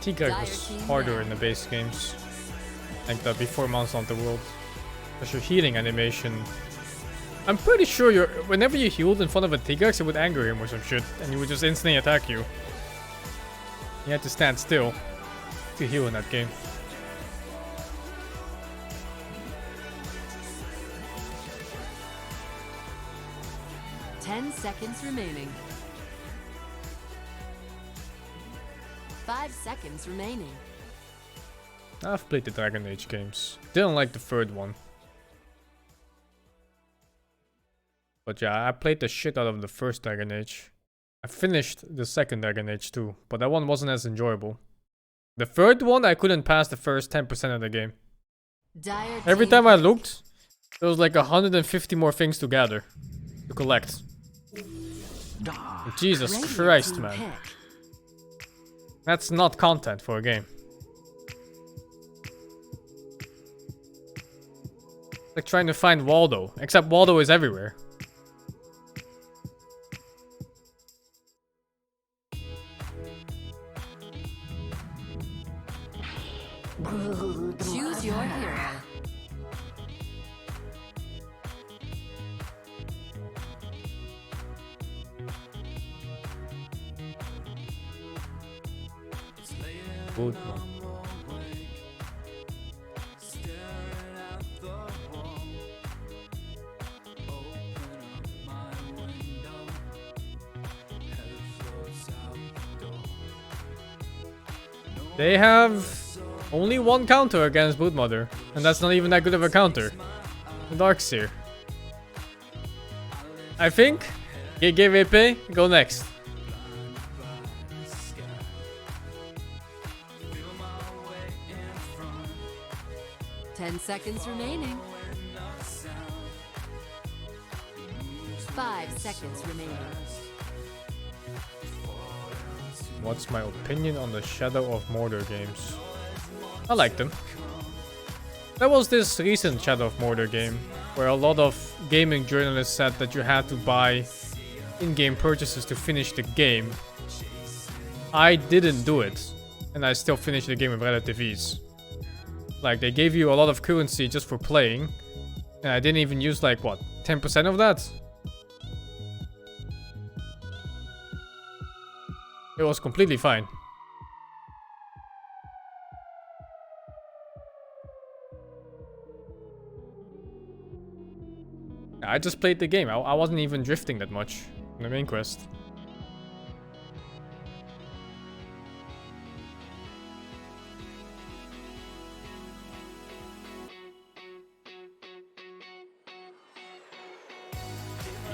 Tigrex was harder in the base games, like the before Monster Hunter World. Because your healing animation, I'm pretty sure whenever you healed in front of a Tigrex, it would anger him or some shit, and he would just instantly attack you. You had to stand still to heal in that game. 10 seconds remaining. 5 seconds remaining. I've played the Dragon Age games. Didn't like the third one. But yeah, I played the shit out of the first Dragon Age. I finished the second Dragon Age too, but that one wasn't as enjoyable. The third one, I couldn't pass the first 10% of the game. Every time I looked, there was like 150 more things to gather, to collect. Jesus Christ, man. That's not content for a game. It's like trying to find Waldo, except Waldo is everywhere. Choose your hero. Good one. They have only one counter against Boot Mother, and that's not even that good of a counter. The Darkseer. I think. Give AP, go next. Ten seconds remaining. 5 seconds remaining. What's my opinion on the Shadow of Mordor games? I like them. There was this recent Shadow of Mordor game where a lot of gaming journalists said that you had to buy in-game purchases to finish the game. I didn't do it, and I still finished the game with relative ease. Like, they gave you a lot of currency just for playing, and I didn't even use like, what, 10% of that? It was completely fine. I just played the game. I wasn't even drifting that much in the main quest.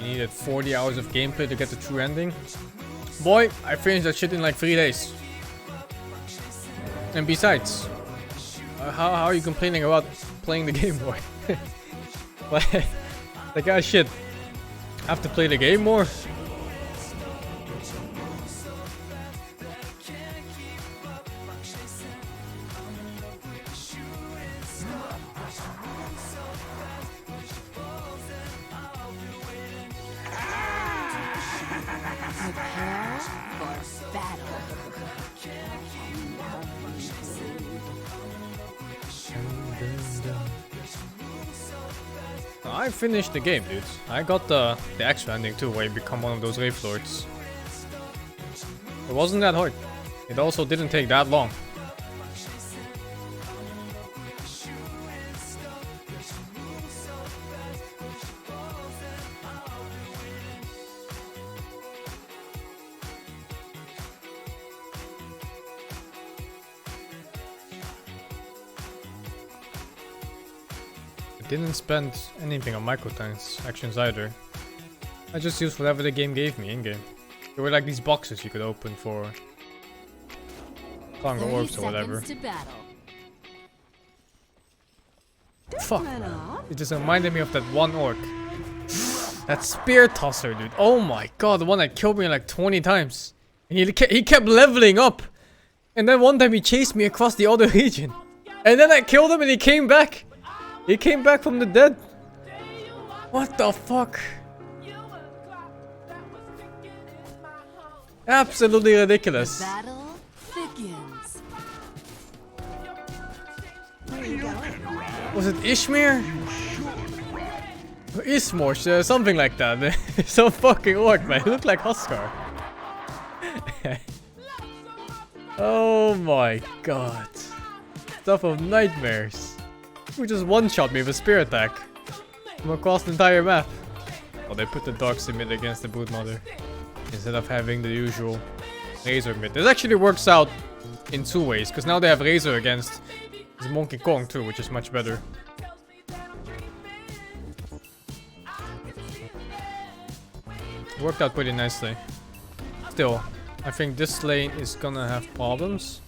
You needed 40 hours of gameplay to get the true ending. Boy, I finished that shit in like 3 days. And besides, how are you complaining about playing the game, boy? Like, ah, shit. I have to play the game more? Prepare for battle. I finished the game, dude. I got the extra ending too, where you become one of those Wraith Lords. It wasn't that hard. It also didn't take that long. Didn't spend anything on microtransactions either. I just used whatever the game gave me in-game. There were like these boxes you could open for Congo orbs or whatever. Fuck, man. It just reminded me of that one orc. That spear tosser, dude. Oh my god, the one that killed me like 20 times. And he kept leveling up. And then one time he chased me across the other region. And then I killed him and he came back. He came back from the dead. What the fuck? Absolutely ridiculous. The battle begins. Was it Ishmir? Or Ismor, something like that. Some fucking orc, man. He looked like Huskar. Oh my god. Stuff of nightmares. Who just one-shot me with a spear attack from across the entire map. Oh, they put the Dark mid against the Brood Mother instead of having the usual Razor mid. This actually works out in two ways, because now they have Razor against this Monkey Kong too, which is much better. Worked out pretty nicely. Still, I think this lane is gonna have problems.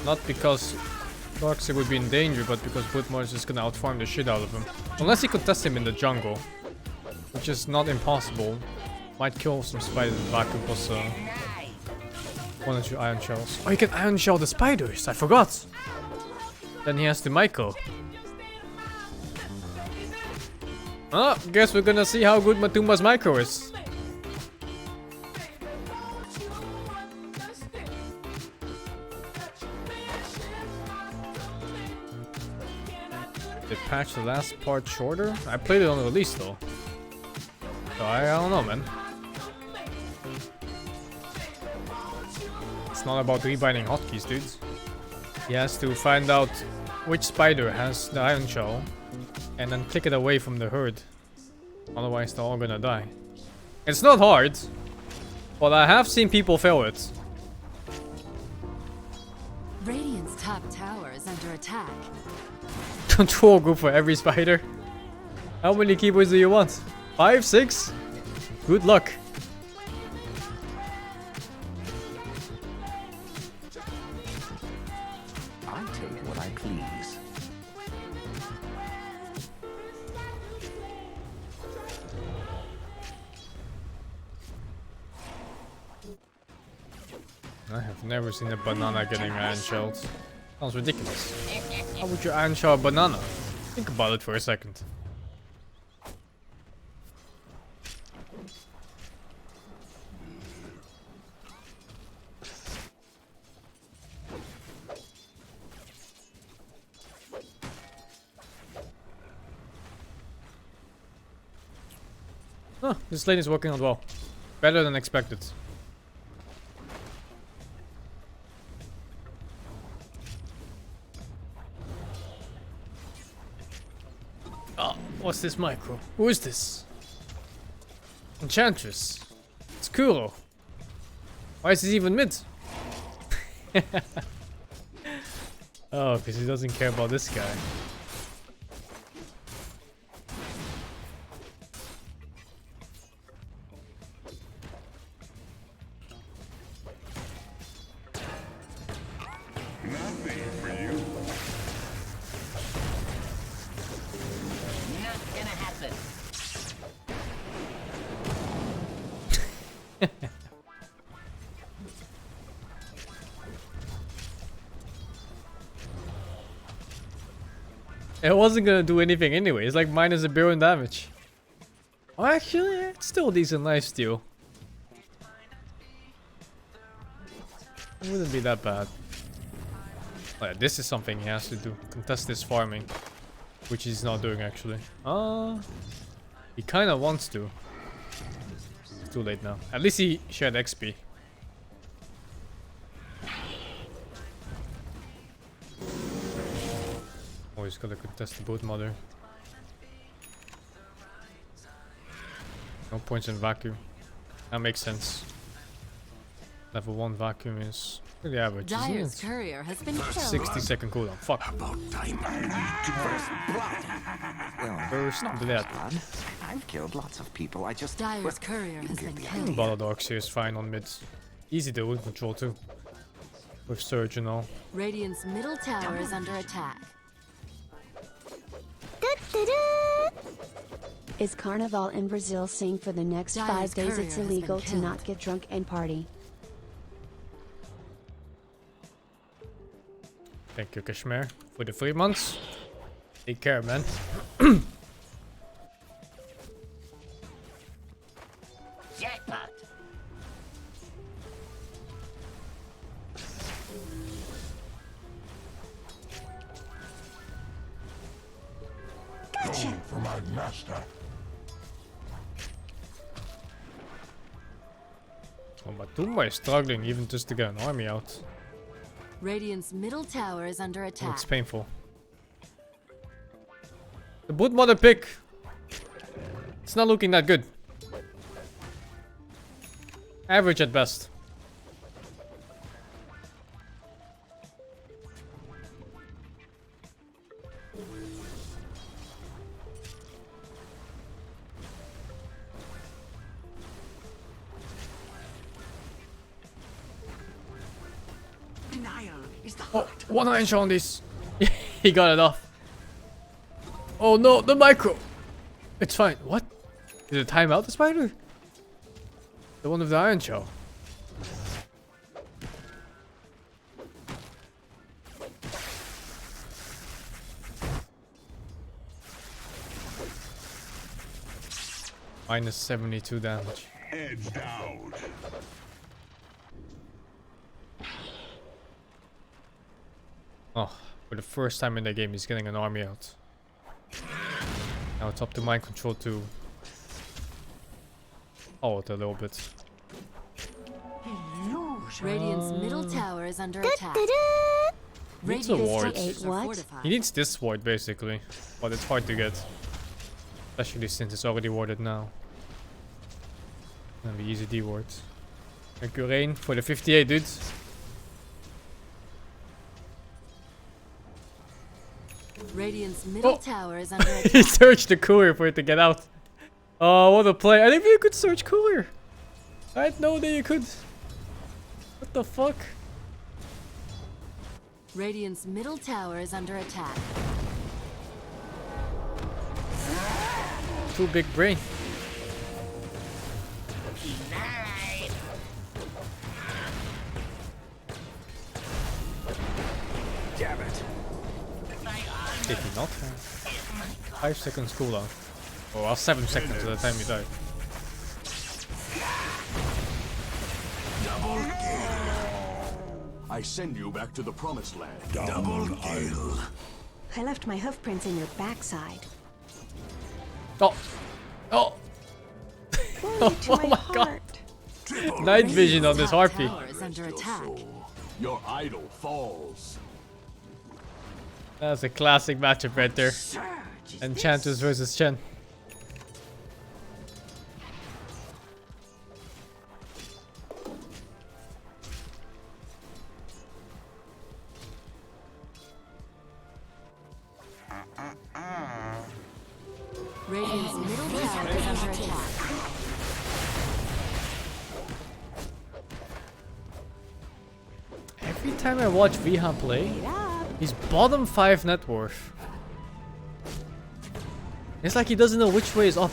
Not because Darkseid would be in danger, but because Broodmother is just gonna outfarm the shit out of him. Unless he contests him in the jungle, which is not impossible. Might kill some spiders with Vacuum plus 1 or 2 Iron Shells. Oh, you can Iron Shell the spiders, I forgot! Then he has the Michael. Oh, guess we're gonna see how good Matumba's Micro is. They patched the last part shorter? I played it on the release though. So I don't know, man. It's not about rebinding hotkeys, dudes. He has to find out which spider has the Iron Shell and then take it away from the herd. Otherwise they're all gonna die. It's not hard, but I have seen people fail it. Radiant's top tower is under attack. Control group for every spider. How many keyboards do you want? 5, 6? Good luck. I take what I please. I have never seen a banana getting iron shelled. Sounds ridiculous. How would you iron shell a banana? Think about it for a second. Oh, this lane is working out well. Better than expected. Oh, what's this micro? Who is this? Enchantress. It's Kuro. Why is he even mid? Oh, because he doesn't care about this guy. It wasn't gonna do anything anyway. It's like minus $1 billion damage. Oh, actually, it's still a decent lifesteal. It wouldn't be that bad. Oh, yeah, this is something he has to do. Contest this farming. Which he's not doing actually. He kind of wants to. It's too late now. At least he shared XP. Oh, he's gotta contest the Brood Mother. No points in vacuum. That makes sense. Level 1 vacuum is pretty average, Dire's isn't it? courier has been killed. 60-second cooldown. Fuck. Well, First not blood. blood. I've killed lots of people. I just Dire's courier has been killed. Battle Dogs here is fine on mid. Easy to wound control too. With Surge and all. Radiant's middle tower is under attack. Is Carnival in Brazil sing for the next Dire's 5 days? courier It's has been illegal to killed. not get drunk and party. Thank you, Kashmir, for the 3 months. Take care, man. Jackpot. Going for my master. Oh, but Tumba is struggling even just to get an army out. Radiant's middle tower is under Oh, attack. it's painful. The Brood Mother pick. It's not looking that good. Average at best. Denial is the Oh, 1 iron shot on this. He got it off. Oh no, the micro. It's fine. What? Did it time out the spider? The one with the iron shell. Minus 72 damage. Edged out. Oh, for the first time in the game, he's getting an army out. Now it's up to mind control to hold it a little bit. Radiant's middle tower is under attack. Needs a ward. Structures are fortified. He needs this ward basically, but it's hard to get. Especially since it's already warded now. Gonna be easy D wards. Thank you, Rain, for the 58, dudes. Radiant's middle tower is under He attack. searched the cooler for it to get out. Oh, what a play. I didn't think you could search cooler. I didn't know that you could. What the fuck? Radiant's middle tower is under attack. Too big brain. Damn it. Did he not? 5 seconds cooldown. Oh, well, 7 seconds by the time he died. I send you back to the promised land. Double kill. I left my hoof prints in your backside. Oh! Oh! Wounded to Oh my my god! heart. Night vision on this Top harpy. tower is under attack. Your idol falls. That's a classic matchup right there. Enchantress versus Chen. Radiant's middle tower is under attack. Every time I watch Vihan play, he's bottom 5 net worth. It's like he doesn't know which way is up.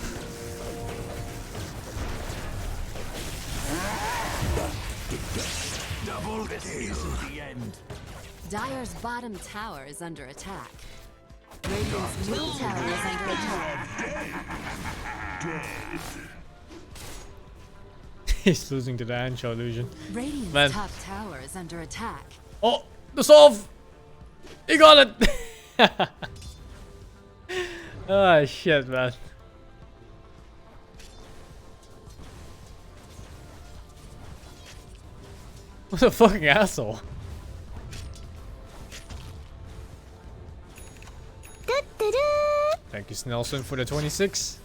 Double kill. Dire's bottom tower is under attack. Radiant's middle tower is under attack. He's losing to the Anshaw illusion. Radiant's Man. top tower is under attack. Oh, the solve! He got it! Ah, shit, man. What a fucking asshole. Thank you, Snelson, for the 26.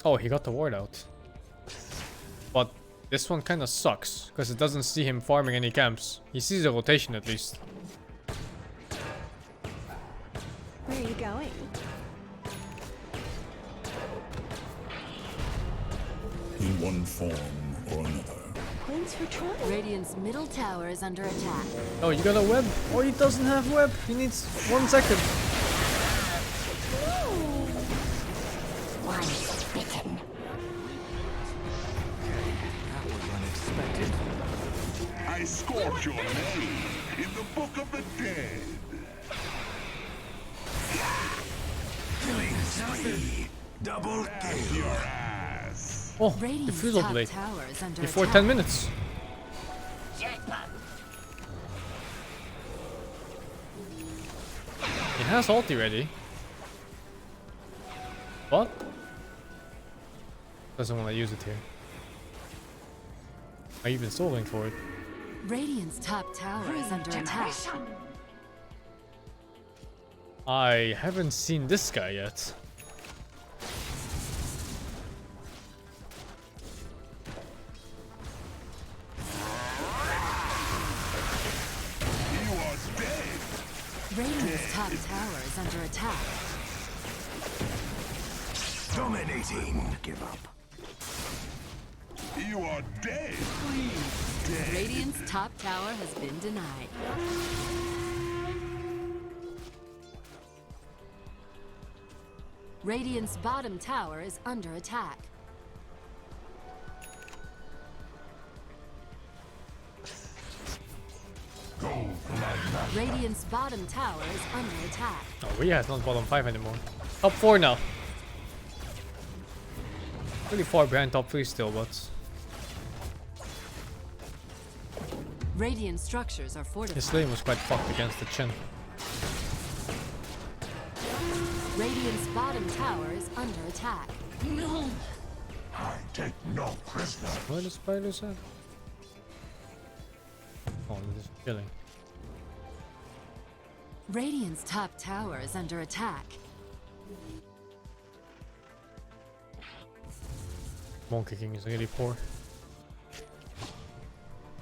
Oh, he got the ward out. But this one kind of sucks, because it doesn't see him farming any camps. He sees a rotation at least. Where are you going? In one form or another. Queens for trying. Radiant's middle tower is under attack. Oh, you got a web? Oh, he doesn't have web. He needs 1 second. I scorch your name in the book of the dead. Killing spree. Double kill. Your ass. Oh, Radiant's refusal top delay. tower is under Before attack. 10 minutes. Jackpot. He has ulti ready. What? Doesn't want to use it here. Are you even stalling for it? Radiant's top tower is under attack. I haven't seen this guy yet. top tower is under attack. Dominating. Give up. You are dead. Dead. Radiant's top tower has been denied. Radiant's bottom tower is under attack. Radiant's bottom tower is under attack. Oh, Rhea is not bottom 5 anymore. Top 4 now. Pretty far behind top 3 still, but Radiant structures are fortified. his lane was quite fucked against the Chen. Radiant's bottom tower is under attack. No. I take no prisoner. Where the spiders at? Oh, this is killing. Radiant's top tower is under attack. Monkey King is really poor.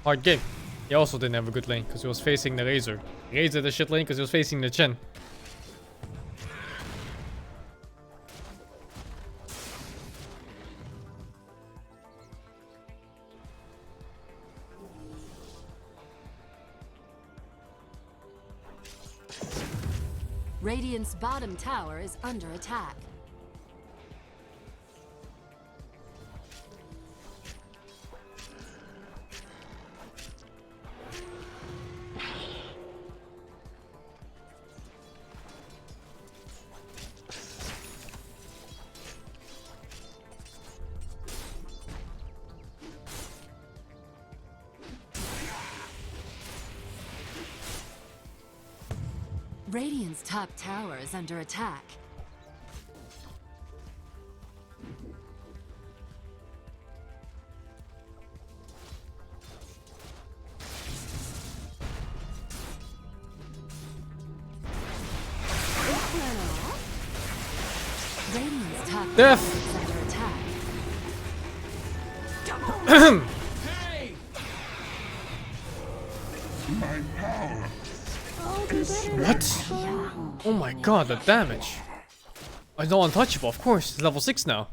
Hard game. He also didn't have a good lane because he was facing the Razor. Razor the shit lane because he was facing the Chen. Radiant's bottom tower is under attack. Radiant's top tower is under attack. Radiant's top Death! tower is under attack. My power. What? Oh my god, the damage. I know untouchable, of course. It's level 6 now.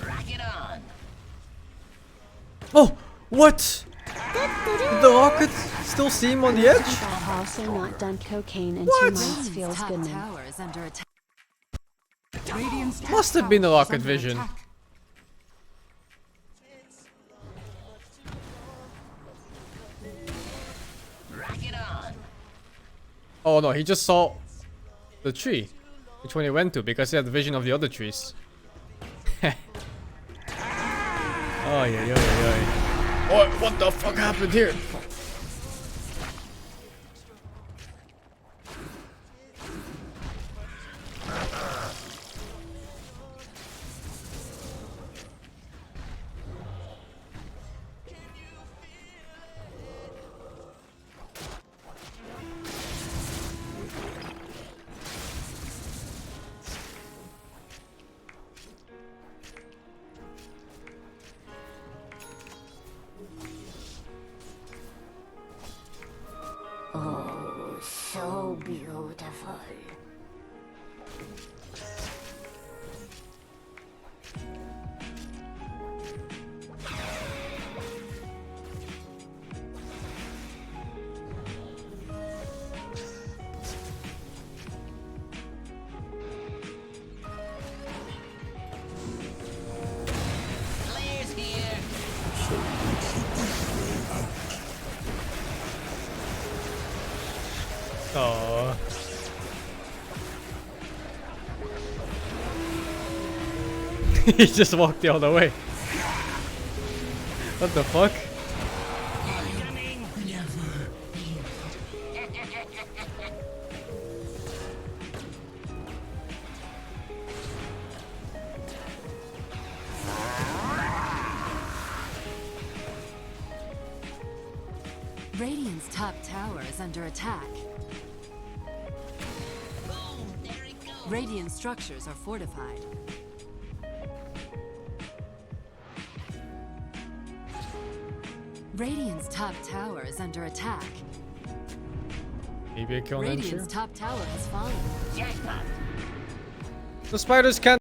Rock it on. Oh! What? Did the rocket still see him on the edge? I've also not done cocaine in What? 2 months. Feels top good now. tower is under attack. Must have been a rocket vision. Rock it on. Oh no, he just saw the tree. Which one he went to because he had the vision of the other trees. Oh yeah, yeah, yeah. Oh, what the fuck happened here? Oh, so beautiful. Players here. Oh. He just walked the other way. What the fuck? Radiant's top tower is under attack. Boom, there it goes. Radiant structures are fortified. Radiant's top tower is under attack. Maybe a kill an Radiant's ensure. top tower has fallen. Jackpot. The spiders can't